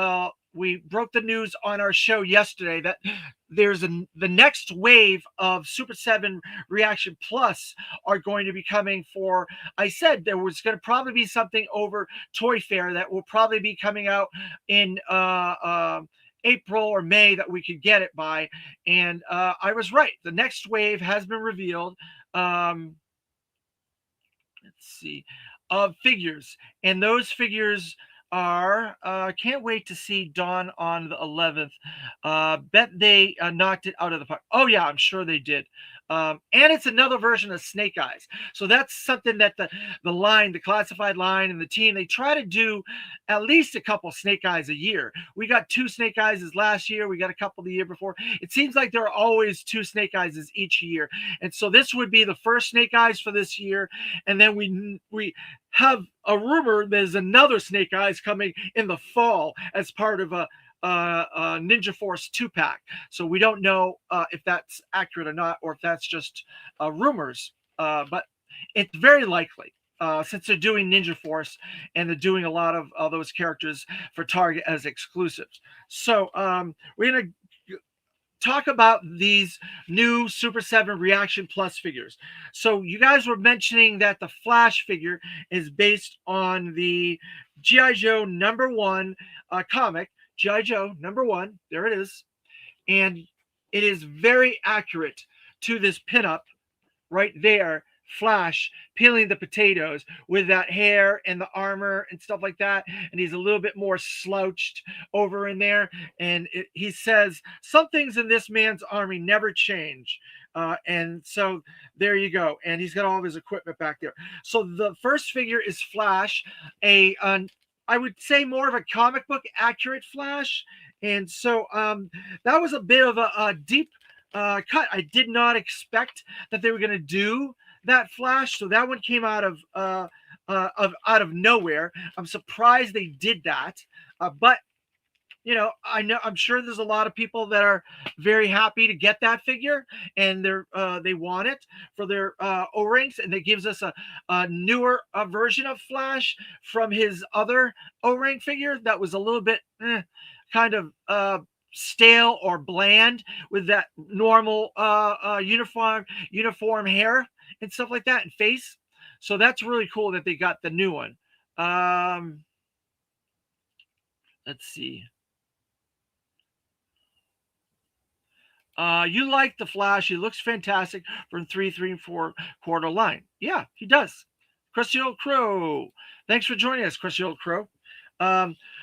we broke the news on our show yesterday that the next wave of Super 7 Reaction Plus are going to be coming for. I said there was going to probably be something over Toy Fair that will probably be coming out in April or May that we could get it by, and I was right. The next wave has been revealed. Let's see, of figures, and those figures are can't wait to see Dawn on the 11th. Bet they knocked it out of the park. Oh yeah, I'm sure they did. And it's another version of Snake Eyes, so that's something that the classified line, and the team, they try to do at least a couple Snake Eyes a year. We got 2 Snake Eyes last year. We got a couple the year before. It seems like there are always 2 Snake Eyes each year, and so this would be the first Snake Eyes for this year. And then we have a rumor there's another Snake Eyes coming in the fall as part of a Ninja Force 2-pack. So we don't know if that's accurate or not, or if that's just rumors. But it's very likely, since they're doing Ninja Force and they're doing a lot of those characters for Target as exclusives. So we're going to talk about these new Super 7 Reaction Plus figures. So you guys were mentioning that the Flash figure is based on the G.I. Joe #1 comic, G.I. Joe #1, there it is. And it is very accurate to this pinup right there, Flash peeling the potatoes with that hair and the armor and stuff like that. And he's a little bit more slouched over in there. And he says, some things in this man's army never change. And so there you go. And he's got all of his equipment back there. So the first figure is Flash, I would say more of a comic book accurate Flash. And so that was a bit of a deep cut. I did not expect that they were going to do that Flash, so that one came out of nowhere. I'm surprised they did that, but I'm sure there's a lot of people that are very happy to get that figure, and they want it for their O-rings, and it gives us a newer version of Flash from his other O-ring figure that was a little bit kind of stale or bland with that normal uniform hair and stuff like that and face. So that's really cool that they got the new one. Let's see. You like the Flash. He looks fantastic from 3, 3, and 4 quarter line. Yeah, he does. Crusty Old Crow. Thanks for joining us, Crusty Old Crow.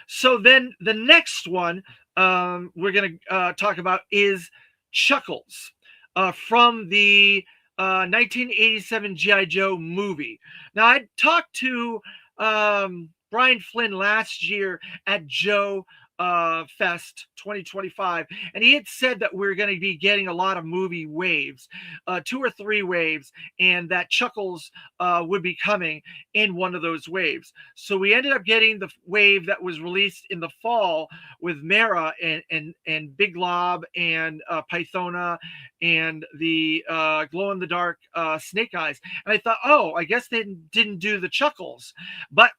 So then the next one we're going to talk about is Chuckles from the 1987 G.I. Joe movie. Now, I talked to Brian Flynn last year at Joe Fest 2025, and he had said that we're going to be getting a lot of movie waves, 2 or 3 waves, and that Chuckles would be coming in one of those waves. So we ended up getting the wave that was released in the fall with Mara and Big Lob and Pythona and the glow in the dark Snake Eyes. And I thought, oh, I guess they didn't do the Chuckles, but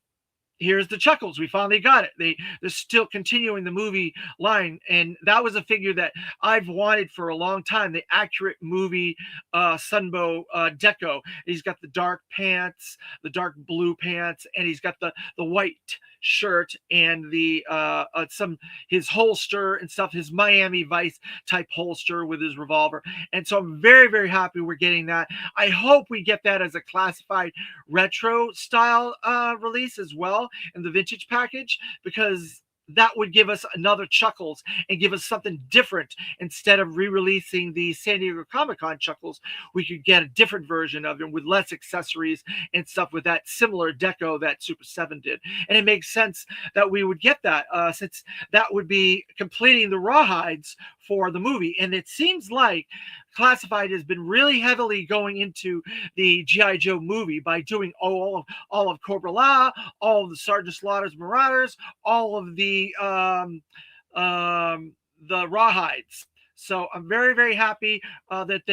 here's the Chuckles. We finally got it. They're still continuing the movie line, and that was a figure that I've wanted for a long time. The accurate movie Sunbow deco. He's got the dark pants, the dark blue pants, and he's got the white shirt and the his holster and stuff, his Miami Vice type holster with his revolver. And so I'm very, very happy we're getting that. I hope we get that as a classified retro style release as well in the vintage package, because that would give us another Chuckles and give us something different. Instead of re-releasing the San Diego Comic-Con Chuckles, we could get a different version of him with less accessories and stuff with that similar deco that Super 7 did. And it makes sense that we would get that since that would be completing the rawhides for the movie. And it seems like Classified has been really heavily going into the G.I. Joe movie by doing all of Cobra La, all of the Sergeant Slaughter's Marauders, all of the rawhides. So I'm very, very happy that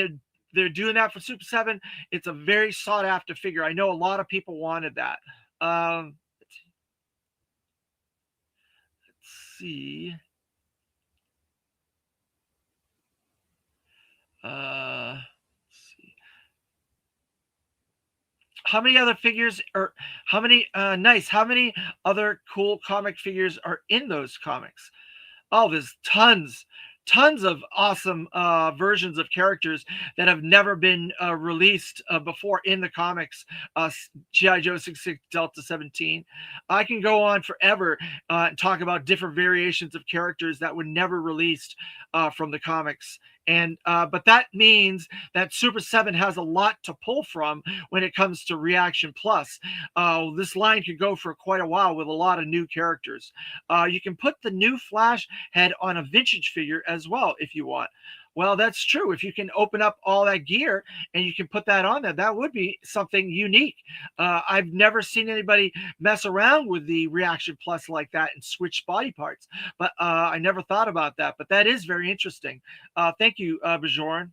they're doing that for Super 7. It's a very sought after figure. I know a lot of people wanted that. Let's see. how many other figures or how many nice? How many other cool comic figures are in those comics? Oh, there's tons of awesome versions of characters that have never been released before in the comics. GI Joe 66 Delta 17. I can go on forever and talk about different variations of characters that were never released from the comics. And but that means that Super 7 has a lot to pull from when it comes to Reaction Plus. This line could go for quite a while with a lot of new characters. You can put the new Flash head on a vintage figure as well if you want. Well, that's true. If you can open up all that gear and you can put that on there, that would be something unique. I've never seen anybody mess around with the Reaction Plus like that and switch body parts, but I never thought about that. But that is very interesting. Thank you, Bajoran.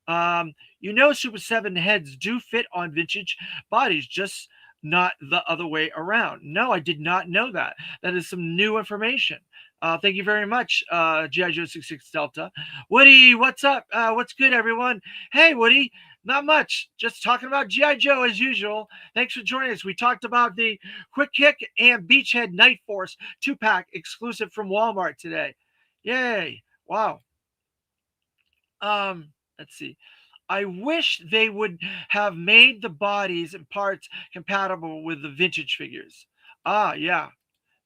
Super 7 heads do fit on vintage bodies, just not the other way around. No, I did not know that. That is some new information. Thank you very much, G.I. Joe 66 Delta. Woody, what's up? What's good, everyone? Hey, Woody, not much. Just talking about G.I. Joe as usual. Thanks for joining us. We talked about the Quick Kick and Beachhead Nightforce 2-pack exclusive from Walmart today. Yay. Wow. Let's see. I wish they would have made the bodies and parts compatible with the vintage figures. Yeah,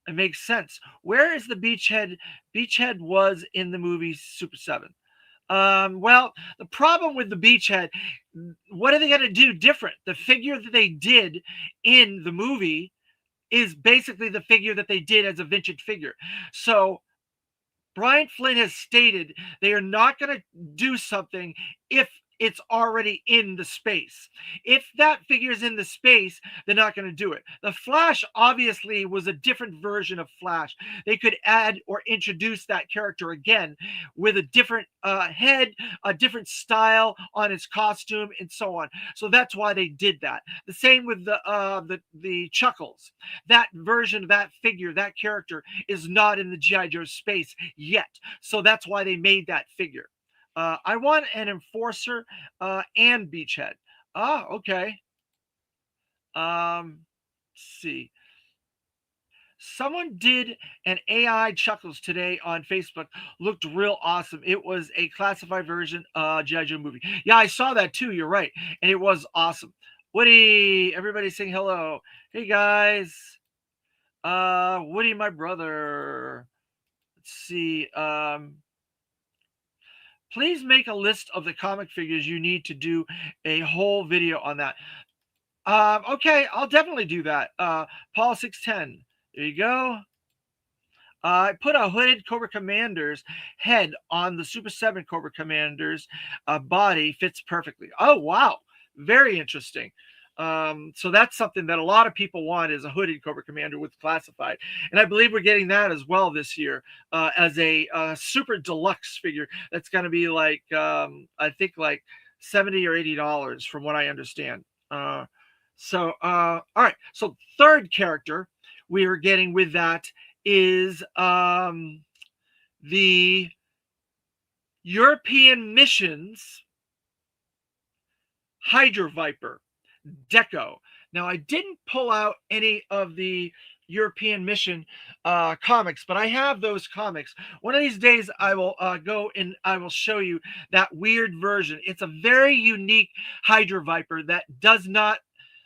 it makes sense. Where is the Beachhead? Beachhead was in the movie Super 7. Well, the problem with the Beachhead, what are they going to do different? The figure that they did in the movie is basically the figure that they did as a vintage figure. So Brian Flynn has stated they are not going to do something if it's already in the space. If that figure is in the space, they're not going to do it. The Flash obviously was a different version of Flash. They could add or introduce that character again with a different head, a different style on his costume, and so on. So that's why they did that. The same with the Chuckles. That version of that figure, that character, is not in the G.I. Joe space yet. So that's why they made that figure. I want an enforcer and beachhead. Okay. Let's see. Someone did an AI Chuckles today on Facebook. Looked real awesome. It was a classified version G.I. Joe movie. Yeah, I saw that too. You're right. And it was awesome. Woody, everybody saying hello. Hey, guys. Woody, my brother. Let's see. Please make a list of the comic figures you need to do a whole video on that. Okay, I'll definitely do that. Paul 610. There you go. I put a hooded Cobra Commander's head on the Super 7 Cobra Commander's body. Fits perfectly. Oh, wow. Very interesting. So that's something that a lot of people want, is a hooded Cobra Commander with classified. And I believe we're getting that as well this year as a super deluxe figure. That's going to be like, I think like $70 or $80 from what I understand. All right. So third character we are getting with that is the European Missions Hydra Viper Deco. Now, I didn't pull out any of the European Mission comics, but I have those comics. One of these days, I will go and I will show you that weird version. It's a very unique Hydra Viper that does not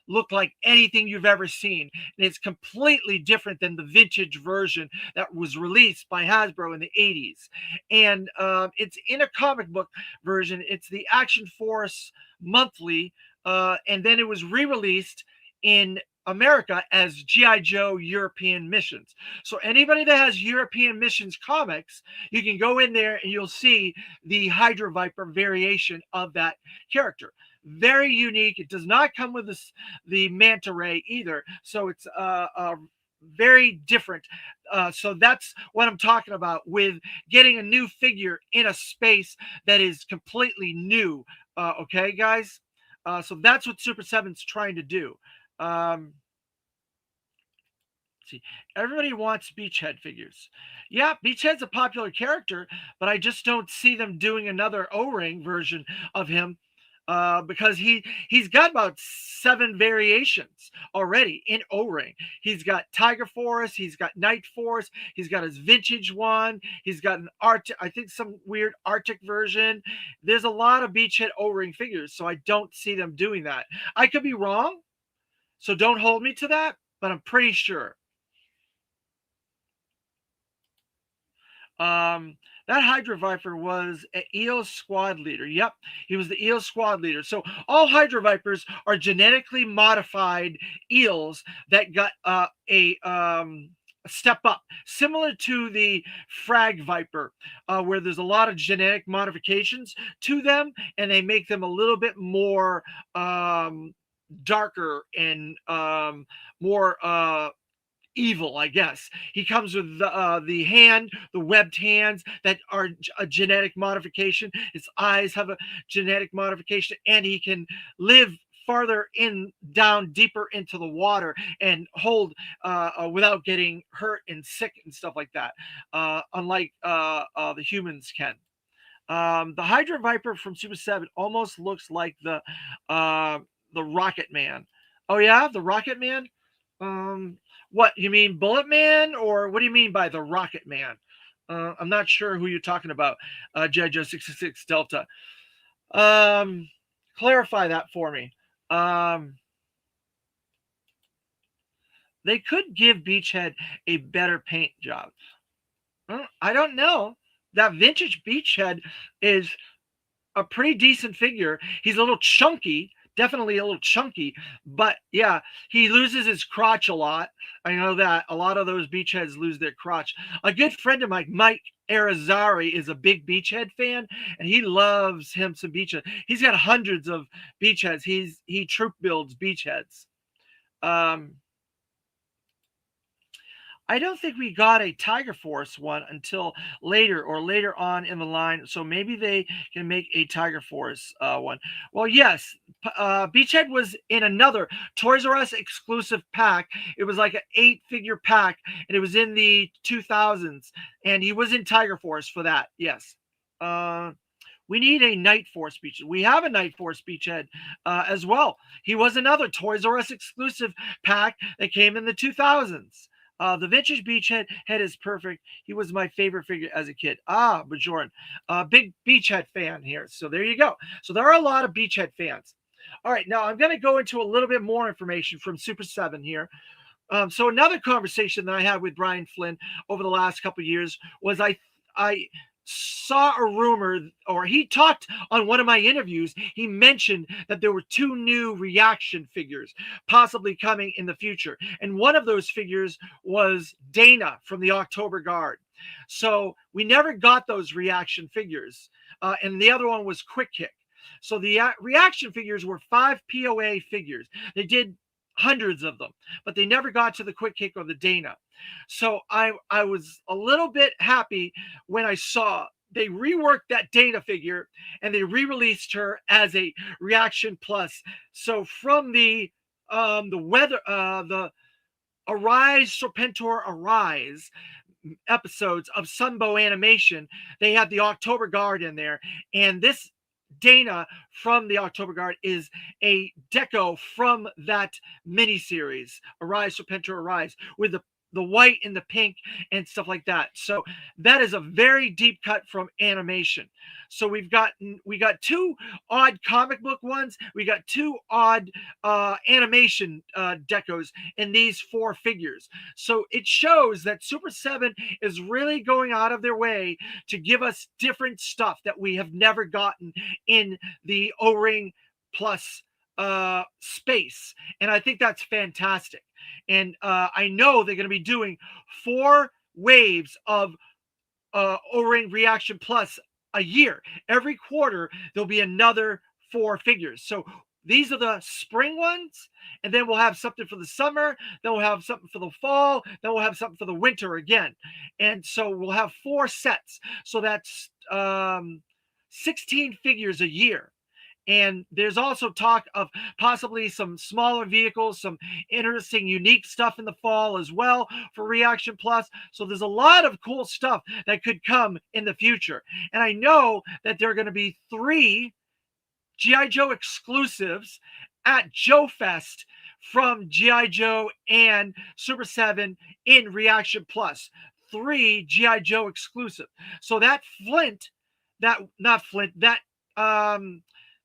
look like anything you've ever seen. And it's completely different than the vintage version that was released by Hasbro in the 80s. And it's in a comic book version. It's the Action Force Monthly. And then it was re-released in America as G.I. Joe European Missions. So anybody that has European Missions comics, you can go in there and you'll see the Hydra Viper variation of that character. Very unique. It does not come with the manta ray either. So it's very different. So that's what I'm talking about with getting a new figure in a space that is completely new. Okay, guys? So that's what Super 7's trying to do. See, everybody wants Beachhead figures. Yeah, Beachhead's a popular character, but I just don't see them doing another O-ring version of him. because he's got about 7 variations already in O-ring. He's got Tiger Force, he's got Nightforce, he's got his vintage one, he's got an I think some weird Arctic version. There's a lot of beachhead O-ring figures, so I don't see them doing that. I could be wrong, so don't hold me to that, but I'm pretty sure. That Hydra Viper was an EOS squad leader. Yep, he was the EOS squad leader. So all Hydra Vipers are genetically modified eels that got a step up, similar to the Frag Viper, where there's a lot of genetic modifications to them, and they make them a little bit more darker and more evil, I guess. He comes with the hand, the webbed hands that are a genetic modification. His eyes have a genetic modification, and he can live farther in, down deeper into the water and hold without getting hurt and sick and stuff like that, unlike the humans can. The Hydra Viper from Super 7 almost looks like the Rocket Man. Oh yeah, the Rocket Man. What you mean, Bullet Man, or what do you mean by the Rocket Man? I'm not sure who you're talking about, Joe 66 Delta. Clarify that for me. They could give Beachhead a better paint job. I don't know. That vintage Beachhead is a pretty decent figure. He's a little chunky, definitely a little chunky, but yeah, he loses his crotch a lot. I know that a lot of those beachheads lose their crotch. A good friend of mine, Mike Arizari, is a big beachhead fan, and he loves him some beachhead. He's got hundreds of beachheads. He troop builds beachheads. I don't think we got a Tiger Force one until later on in the line. So maybe they can make a Tiger Force one. Well, yes, Beachhead was in another Toys R Us exclusive pack. It was like an 8-figure pack, and it was in the 2000s. And he was in Tiger Force for that. Yes. We need a Nightforce Beachhead. We have a Nightforce Beachhead as well. He was another Toys R Us exclusive pack that came in the 2000s. The vintage beachhead head is perfect. He was my favorite figure as a kid. Bajoran, big beachhead fan here. So there you go. So there are a lot of beachhead fans. All right, now I'm going to go into a little bit more information from Super 7 here. So another conversation that I had with Brian Flynn over the last couple of years was I saw a rumor, or he talked on one of my interviews, he mentioned that there were 2 new reaction figures possibly coming in the future, and one of those figures was Dana from the October Guard. So we never got those reaction figures, and the other one was Quick Kick. So the reaction figures were 5 POA figures. They did hundreds of them, but they never got to the Quick Kick or the Dana. So I was a little bit happy when I saw they reworked that Dana figure and they re-released her as a reaction plus. So from the Arise Serpentor Arise episodes of Sunbow Animation, they had the October Guard in there, and this Dana from the October Guard is a deco from that miniseries, Arise Serpentor Arise, with the white and the pink and stuff like that. So that is a very deep cut from animation. So we got 2 odd comic book ones. We got 2 odd animation decos in these 4 figures. So it shows that Super 7 is really going out of their way to give us different stuff that we have never gotten in the O-Ring Plus space. And I think that's fantastic. And I know they're going to be doing 4 waves of O-Ring Reaction Plus a year. Every quarter, there'll be another 4 figures. So these are the spring ones, and then we'll have something for the summer, then we'll have something for the fall, then we'll have something for the winter again. And so we'll have 4 sets. So that's 16 figures a year. And there's also talk of possibly some smaller vehicles, some interesting, unique stuff in the fall as well for Reaction Plus. So there's a lot of cool stuff that could come in the future. And I know that there are going to be 3 G.I. Joe exclusives at Joe Fest from G.I. Joe and Super 7 in Reaction Plus. 3 G.I. Joe exclusive. So that Flint, that not Flint, that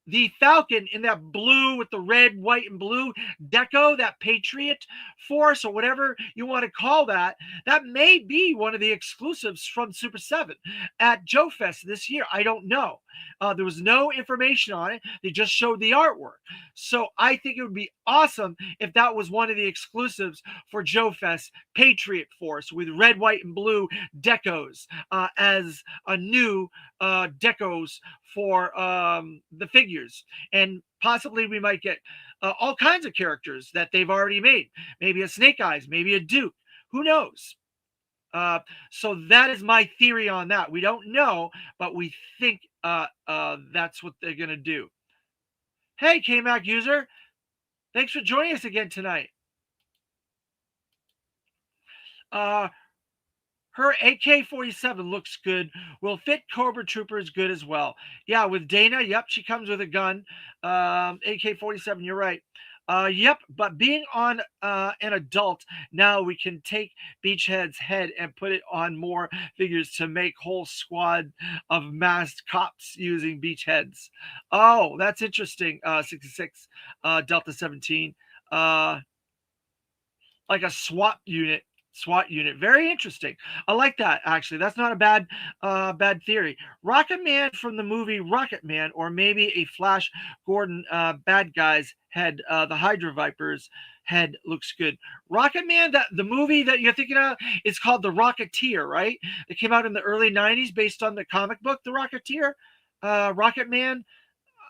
the Falcon in that blue with the red, white, and blue deco, that Patriot Force or whatever you want to call that, that may be one of the exclusives from Super 7 at Joe Fest this year. I don't know. There was no information on it. They just showed the artwork. So I think it would be awesome if that was one of the exclusives for Joe Fest, Patriot Force with red, white, and blue decos as a new decos for the figures. And possibly we might get all kinds of characters that they've already made. Maybe a Snake Eyes, maybe a Duke. Who knows? So that is my theory on that. We don't know, but we think that's what they're going to do. Hey, KMac user. Thanks for joining us again tonight. Her AK-47 looks good. Will fit Cobra Troopers good as well. Yeah, with Dana, yep, she comes with a gun. AK-47, you're right. Yep, but being on an adult, now we can take Beachhead's head and put it on more figures to make whole squad of masked cops using Beachheads. Oh, that's interesting. 66, Delta 17. Like a SWAT unit. Very interesting. I like that, actually. That's not a bad theory. Rocket Man from the movie Rocket Man, or maybe a Flash Gordon bad guy's head, the Hydra Viper's head looks good. Rocket Man, that the movie that you're thinking of is called The Rocketeer, right? It came out in the early 90s based on the comic book The Rocketeer. Rocket Man,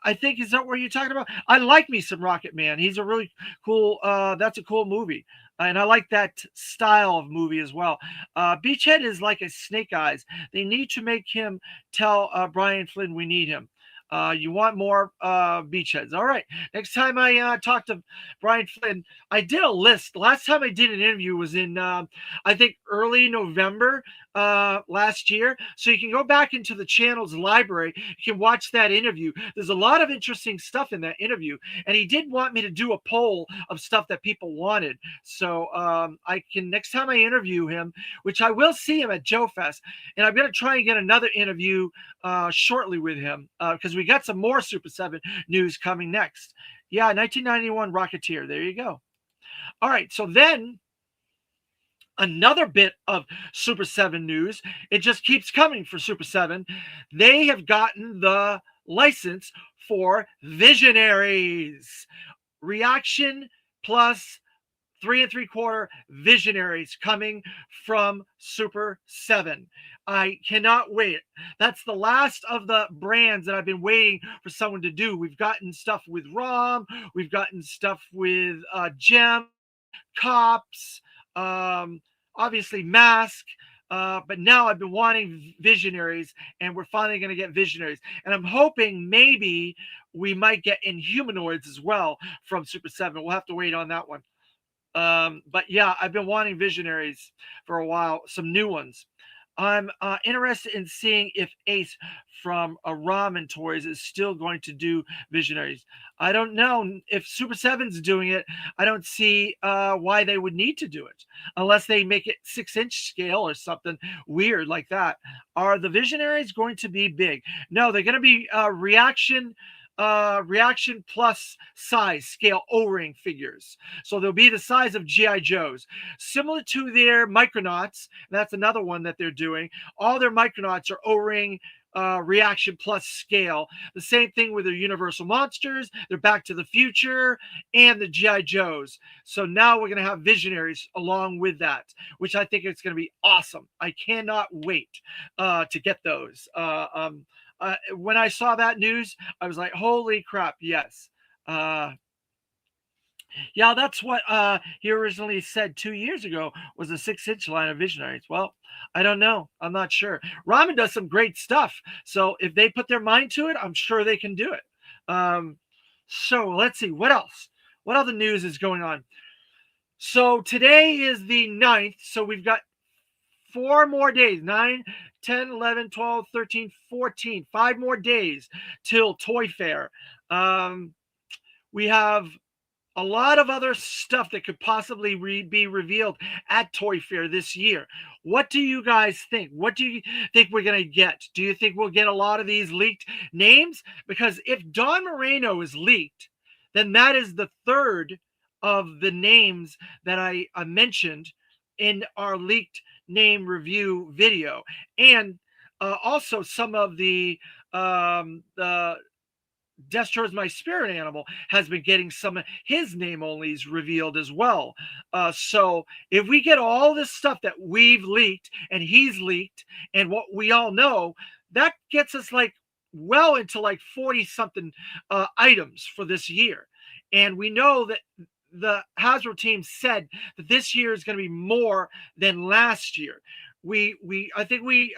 I think, is that what you're talking about? I like me some Rocket Man. He's a really cool. That's a cool movie, and I like that style of movie as well. Beachhead is like a Snake Eyes. They need to make him tell Brian Flynn we need him. You want more Beachheads. All right. Next time I talk to Brian Flynn, I did a list. Last time I did an interview was in, I think, early November last year. So you can go back into the channel's library. You can watch that interview. There's a lot of interesting stuff in that interview. And he did want me to do a poll of stuff that people wanted. So I can, next time I interview him, which I will see him at Joe Fest, and I'm going to try and get another interview shortly with him because we got some more Super 7 news coming next. Yeah, 1991 Rocketeer. There you go. All right, so then another bit of Super 7 news. It just keeps coming for Super 7. They have gotten the license for Visionaries. Reaction plus 3 3/4 Visionaries coming from Super 7. I cannot wait. That's the last of the brands that I've been waiting for someone to do. We've gotten stuff with ROM, we've gotten stuff with Gem, Cops, obviously Mask. But now I've been wanting Visionaries, and we're finally going to get Visionaries. And I'm hoping maybe we might get Inhumanoids as well from Super 7. We'll have to wait on that one. But yeah, I've been wanting Visionaries for a while, some new ones. I'm interested in seeing if Ace from Ramen Toys is still going to do Visionaries. I don't know if Super 7's doing it. I don't see why they would need to do it unless they make it 6-inch scale or something weird like that. Are the Visionaries going to be big? No, they're going to be reaction plus size scale O-ring figures. So they'll be the size of G.I. Joes, similar to their Micronauts. That's another one that they're doing. All their Micronauts are O-ring reaction plus scale. The same thing with their Universal Monsters, their Back to the Future, and the G.I. Joes. So now we're going to have Visionaries along with that, which I think it's going to be awesome. I cannot wait to get those. When I saw that news, I was like, holy crap, yes. Yeah, that's what he originally said 2 years ago was a 6-inch line of Visionaries. Well, I don't know. I'm not sure. Ramen does some great stuff. So if they put their mind to it, I'm sure they can do it. So let's see. What else? What other news is going on? So today is the 9th. So we've got 4 more days, 9, 10, 11, 12, 13, 14, 5 more days till Toy Fair. We have a lot of other stuff that could possibly be revealed at Toy Fair this year. What do you guys think? What do you think we're going to get? Do you think we'll get a lot of these leaked names? Because if Don Moreno is leaked, then that is the third of the names that I mentioned in our leaked name review video. And also some of the Destroys My Spirit Animal has been getting some of his name onlys revealed as well. So if we get all this stuff that we've leaked and he's leaked and what we all know, that gets us like well into like 40 something items for this year. And we know that the Hasbro team said that this year is going to be more than last year. I think we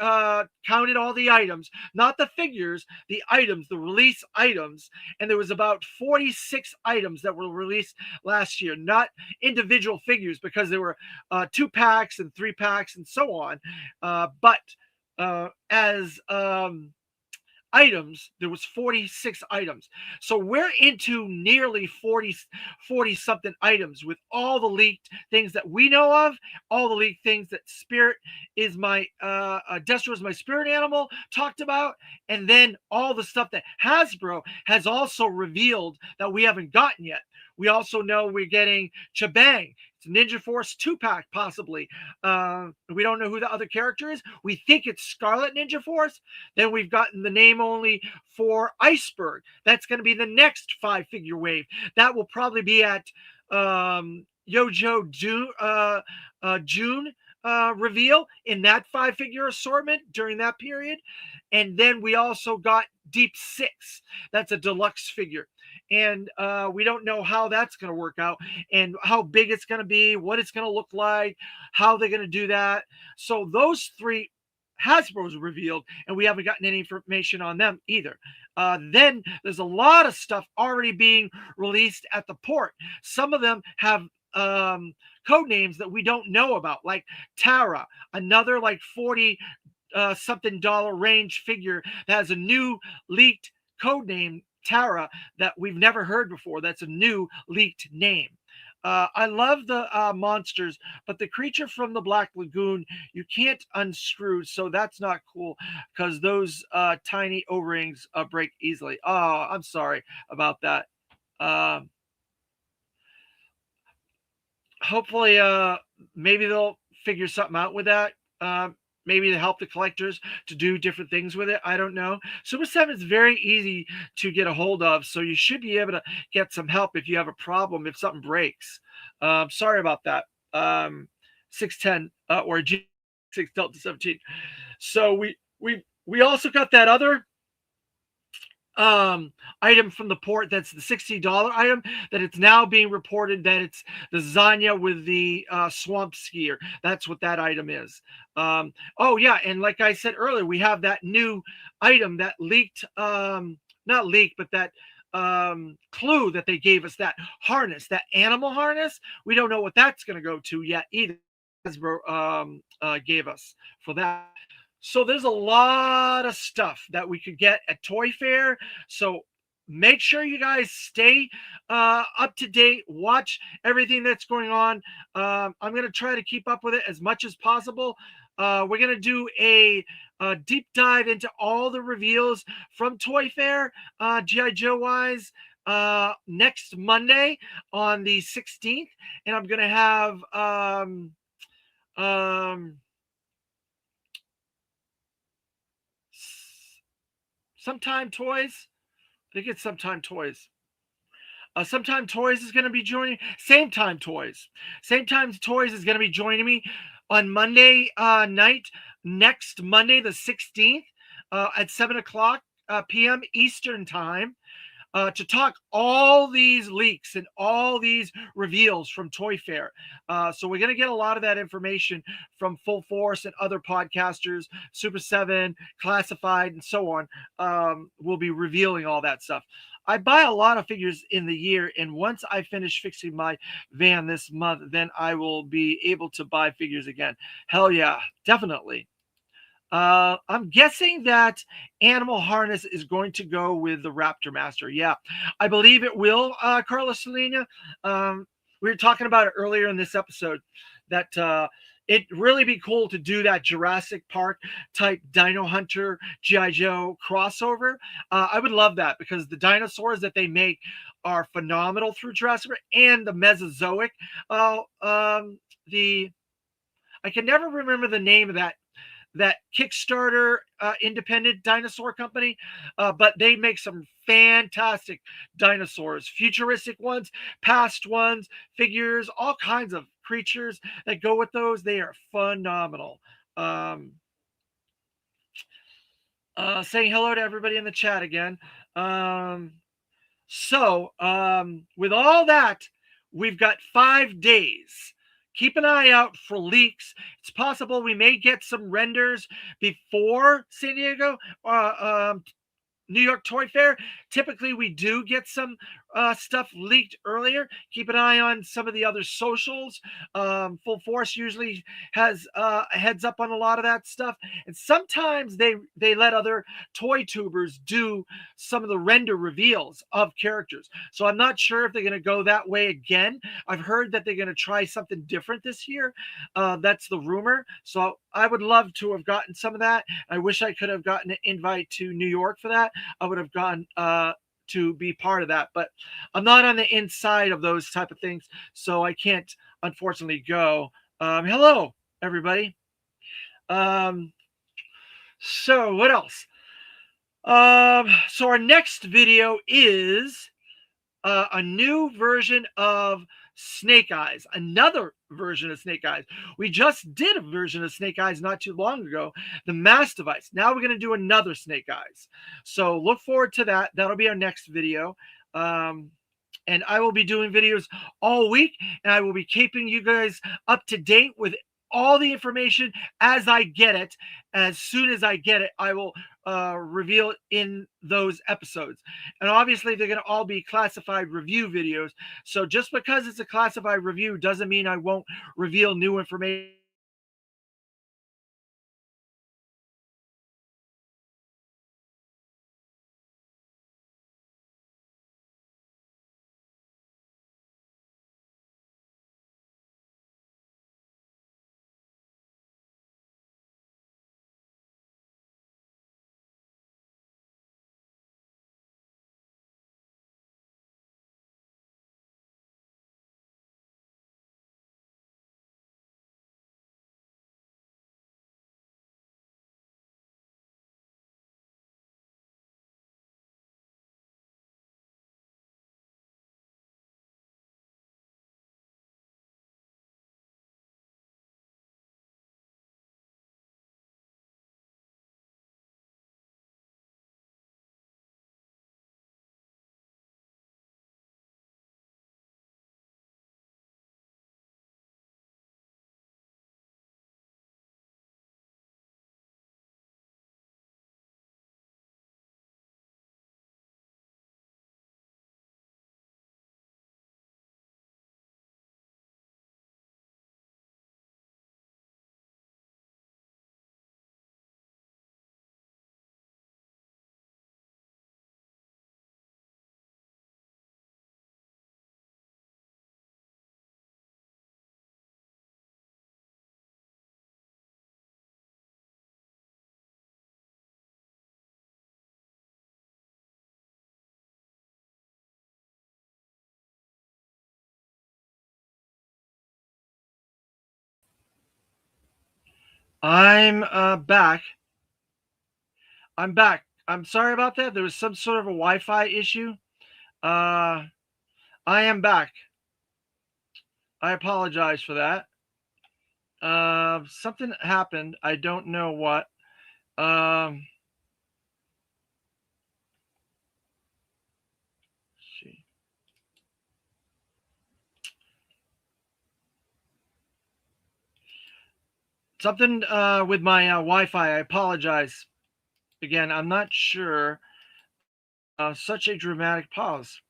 counted all the items, not the figures, the items, the release items, and there was about 46 items that were released last year, not individual figures because there were 2 packs and 3 packs and so on. But as items, there was 46 items. So we're into nearly 40 something items with all the leaked things that we know of, all the leaked things that Destro is my spirit animal talked about, and then all the stuff that Hasbro has also revealed that we haven't gotten yet. We also know we're getting Chabang. It's Ninja Force 2-pack, possibly. We don't know who the other character is. We think it's Scarlet Ninja Force. Then we've gotten the name only for Iceberg. That's going to be the next 5-figure wave. That will probably be at Yojo June reveal in that 5-figure assortment during that period. And then we also got Deep Six. That's a deluxe figure. And we don't know how that's going to work out and how big it's going to be, what it's going to look like, how they're going to do that. So those 3 Hasbro's revealed, and we haven't gotten any information on them either. Then there's a lot of stuff already being released at the port. Some of them have code names that we don't know about, like Tara, another like 40 something dollar range figure that has a new leaked code name, Tara, that we've never heard before. That's a new leaked name. I love the monsters, but the creature from the Black Lagoon, you can't unscrew, so that's not cool because those tiny O-rings break easily. Oh, I'm sorry about that. Hopefully, maybe they'll figure something out with that. Maybe to help the collectors to do different things with it. I don't know. Super 7 is very easy to get a hold of, so you should be able to get some help if you have a problem, if something breaks. Sorry about that. 610 or G6 Delta 17. So we also got that other item from the port that's the $60 item that it's now being reported that it's the Zanya with the swamp skier. That's what that item is. Oh yeah, and like I said earlier, we have that new item that leaked, not leaked, but that clue that they gave us, that harness, that animal harness. We don't know what that's going to go to yet either. Hasbro gave us for that. So there's a lot of stuff that we could get at Toy Fair. So make sure you guys stay up to date. Watch everything that's going on. I'm going to try to keep up with it as much as possible. We're going to do a deep dive into all the reveals from Toy Fair, G.I. Joe wise, next Monday on the 16th. And I'm going to have Sometime Toys. I think it's Sometime Toys. Sometime Toys is going to be joining. Same Time Toys. Same Time Toys is going to be joining me on Monday night, next Monday, the 16th, at 7 o'clock p.m. Eastern Time. to talk all these leaks and all these reveals from Toy Fair. So we're going to get a lot of that information from Full Force and other podcasters, Super 7, Classified, and so on. We'll be revealing all that stuff. I buy a lot of figures in the year, and once I finish fixing my van this month, then I will be able to buy figures again. Hell yeah, definitely. I'm guessing that Animal Harness is going to go with the Raptor Master. Yeah, I believe it will, Carla Selena. We were talking about it earlier in this episode that it'd really be cool to do that Jurassic Park type Dino Hunter G.I. Joe crossover. I would love that because the dinosaurs that they make are phenomenal through Jurassic Park and the Mesozoic. The I can never remember the name of that Kickstarter independent dinosaur company, but they make some fantastic dinosaurs, futuristic ones, past ones, figures, all kinds of creatures that go with those. They are phenomenal. Um, Saying hello to everybody in the chat again. With all that, we've got 5 days. Keep an eye out for leaks. It's possible we may get some renders before San Diego, New York Toy Fair. Typically, we do get some stuff leaked earlier. Keep an eye on some of the other socials. Full Force usually has a heads up on a lot of that stuff, and sometimes they let other toy tubers do some of the render reveals of characters. So I'm not sure if they're going to go that way again. I've heard that they're going to try something different this year. That's the rumor. So I would love to have gotten some of that. I wish I could have gotten an invite to New York for that. I would have gone to be part of that, but I'm not on the inside of those type of things, so I can't unfortunately go. Hello, everybody. So what else? So our next video is a new version of Snake Eyes, another version of Snake Eyes. We just did a version of Snake Eyes not too long ago, the Mass Device. Now we're going to do another Snake Eyes. So look forward to that. That'll be our next video. And I will be doing videos all week, and I will be keeping you guys up to date with all the information as I get it. As soon as I get it, I will reveal it in those episodes. And obviously, they're going to all be classified review videos. So just because it's a classified review doesn't mean I won't reveal new information. I'm back. I'm back. I'm sorry about that. There was some sort of a Wi-Fi issue. Uh, I am back. I apologize for that. Something happened. I don't know what. Um, Something with my Wi-Fi. I apologize. Again, I'm not sure. Such a dramatic pause.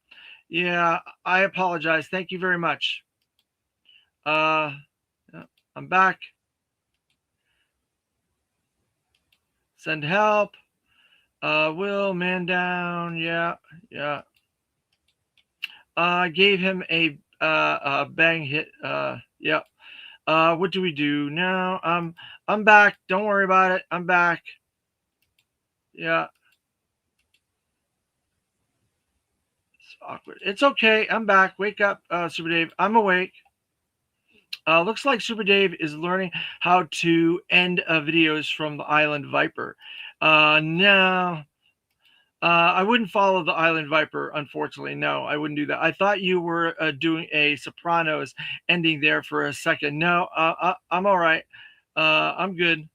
Yeah, I apologize. Thank you very much. Uh, I'm back. Send help. Will man down. Yeah, yeah. Gave him a bang hit. Yeah. What do we do now? I'm back. Don't worry about it. I'm back. Yeah. It's awkward. It's okay. I'm back. Wake up, Super Dave. I'm awake. Looks like Super Dave is learning how to end videos from the Island Viper. No, I wouldn't follow the Island Viper, unfortunately. No, I wouldn't do that. I thought you were doing a Sopranos ending there for a second. No, I'm all right. I'm good.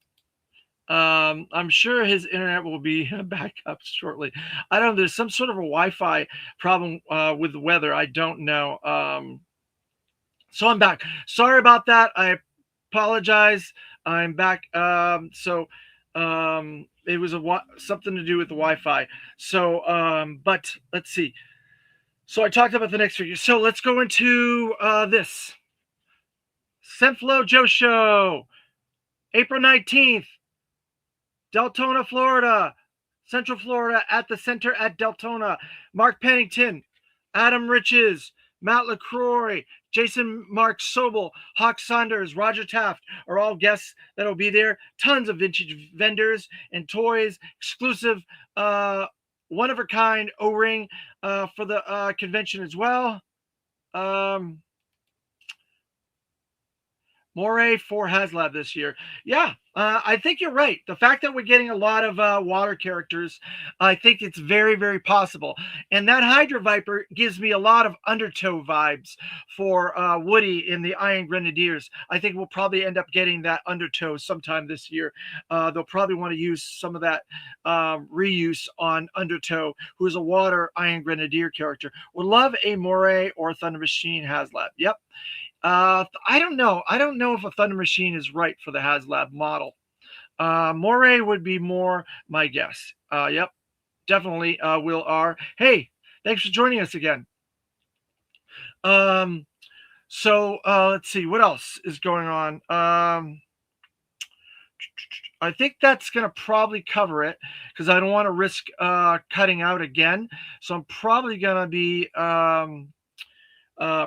I'm sure his internet will be back up shortly. I don't know. There's some sort of a Wi-Fi problem with the weather. I don't know. So I'm back. Sorry about that. I apologize. I'm back. It was something to do with the Wi-Fi. So, but let's see. So I talked about the next figure. So let's go into this CenFloJoeShow, April 19th, Deltona, Florida, Central Florida, at the center at Deltona. Mark Pennington, Adam Riches, Matt LaCroix, Jason Mark Sobel, Hawk Saunders, Roger Taft are all guests that will be there. Tons of vintage vendors and toys, exclusive, one of a kind O-ring for the convention as well. Moray for HasLab this year. Yeah, I think you're right. The fact that we're getting a lot of water characters, I think it's very, very possible. And that Hydra Viper gives me a lot of Undertow vibes for Woody in the Iron Grenadiers. I think we'll probably end up getting that Undertow sometime this year. They'll probably want to use some of that reuse on Undertow, who is a water Iron Grenadier character. Would love a Moray or Thunder Machine HasLab. Yep. I don't know. I don't know if a Thunder Machine is right for the HasLab model. Moray would be more my guess. Yep, definitely. Will R. Hey, thanks for joining us again. So let's see what else is going on. I think that's going to probably cover it because I don't want to risk cutting out again. So I'm probably going to be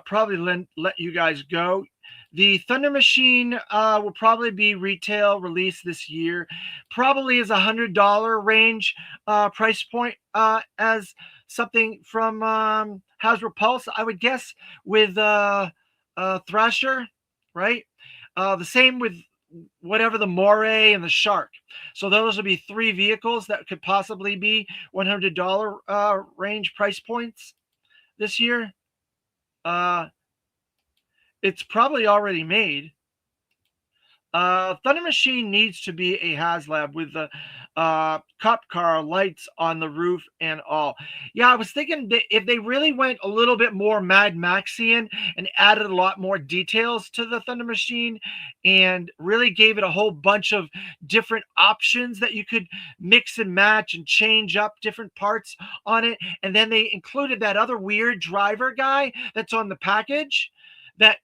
probably let you guys go. The Thunder Machine will probably be retail release this year. Probably is $100 range price point as something from Hasbro Pulse. I would guess with Thrasher, right? The same with whatever the Moray and the Shark. So those will be three vehicles that could possibly be $100 range price points this year. It's probably already made. Thunder Machine needs to be a HasLab with the cop car lights on the roof and all. Yeah, I was thinking that if they really went a little bit more Mad Maxian and added a lot more details to the Thunder Machine and really gave it a whole bunch of different options that you could mix and match and change up different parts on it. And then they included that other weird driver guy that's on the package that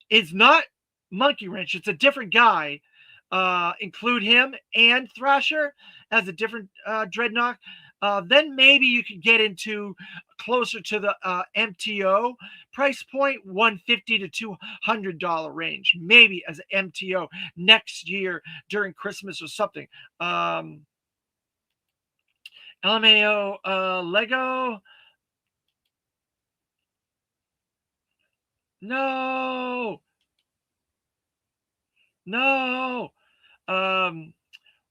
is not Monkey Wrench. It's a different guy. Include him and Thrasher as a different Dreadnought. Then maybe you could get into closer to the MTO price point, $150 to $200 range, maybe as an MTO next year during Christmas or something. LMAO Lego. No. No.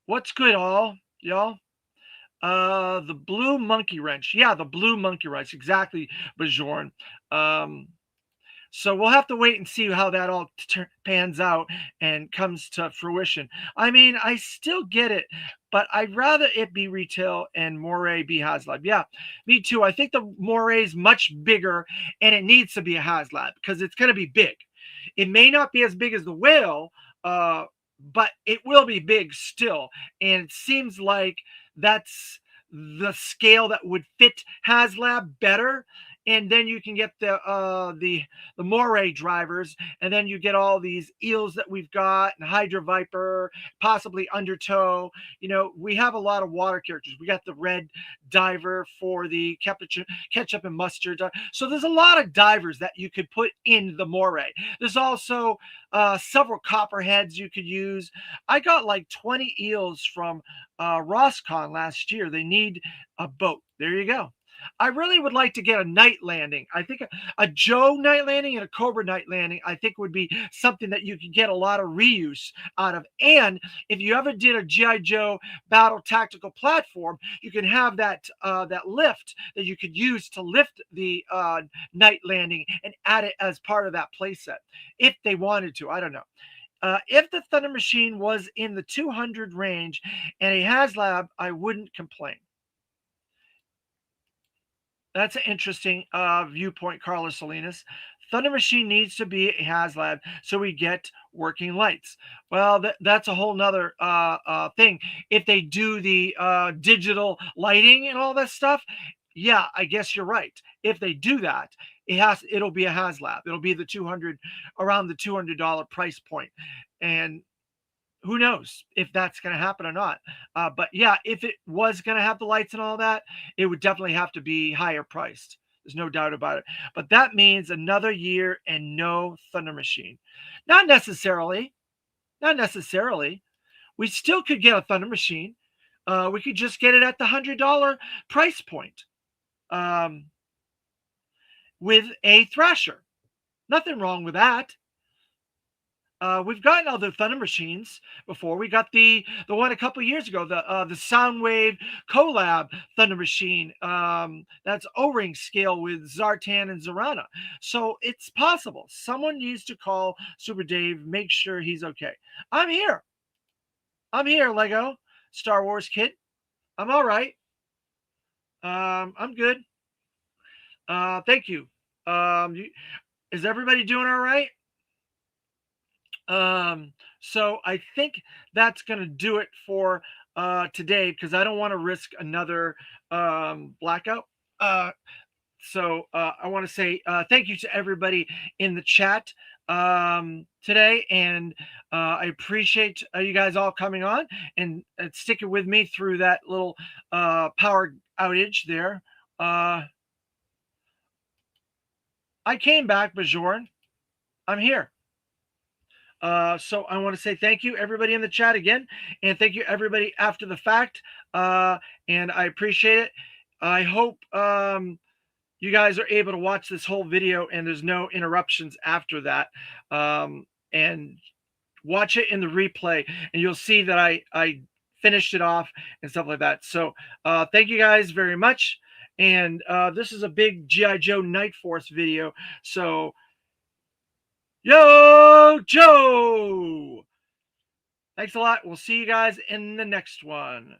What's good, all y'all? The blue monkey wrench. Yeah, the blue monkey wrench. Exactly, Bajorn. So we'll have to wait and see how that all pans out and comes to fruition. I mean, I still get it, but I'd rather it be retail and Moray be HasLab. Yeah, me too. I think the Moray is much bigger and it needs to be a HasLab because it's going to be big. It may not be as big as the whale, but it will be big still. And it seems like that's the scale that would fit HasLab better. And then you can get the moray drivers, and then you get all these eels that we've got, and Hydra Viper, possibly Undertow. We have a lot of water characters. We got the red diver for the ketchup and mustard. So there's a lot of divers that you could put in the moray. There's also several copperheads you could use. I got like 20 eels from Roscon last year. They need a boat. There you go. I really would like to get a night landing. I think a Joe night landing and a Cobra night landing, I think, would be something that you could get a lot of reuse out of. And if you ever did a G.I. Joe battle tactical platform, you can have that lift that you could use to lift the night landing and add it as part of that playset if they wanted to. I don't know. If the Thunder Machine was in the 200 range and a HasLab, I wouldn't complain. That's an interesting viewpoint, Carlos Salinas. Thunder Machine needs to be a HasLab so we get working lights. Well, that's a whole nother thing. If they do the digital lighting and all that stuff, yeah, I guess you're right. If they do that, it'll be a HasLab. It'll be around the $200 price point, and who knows if that's going to happen or not. But yeah, if it was going to have the lights and all that, it would definitely have to be higher priced. There's no doubt about it. But that means another year and no Thunder Machine. Not necessarily. Not necessarily. We still could get a Thunder Machine. We could just get it at the $100 price point with a Thrasher. Nothing wrong with that. We've gotten other Thunder Machines before. We got the one a couple years ago, the Soundwave collab Thunder Machine. That's O-ring scale with Zartan and Zorana. So it's possible. Someone needs to call Super Dave, make sure he's okay. I'm here. I'm here, Lego Star Wars kid. I'm all right. I'm good. Thank you. Is everybody doing all right? So I think that's going to do it for today, because I don't want to risk another blackout. So I want to say thank you to everybody in the chat today, and I appreciate you guys all coming on and sticking with me through that little power outage there. I came back, Bajorn. I'm here. So I want to say thank you, everybody in the chat again, and thank you, everybody after the fact. And I appreciate it. I hope you guys are able to watch this whole video and there's no interruptions after that. And watch it in the replay, and you'll see that I finished it off and stuff like that. So thank you guys very much. And this is a big G.I. Joe Nightforce video. So Yo, Joe! Thanks a lot. We'll see you guys in the next one.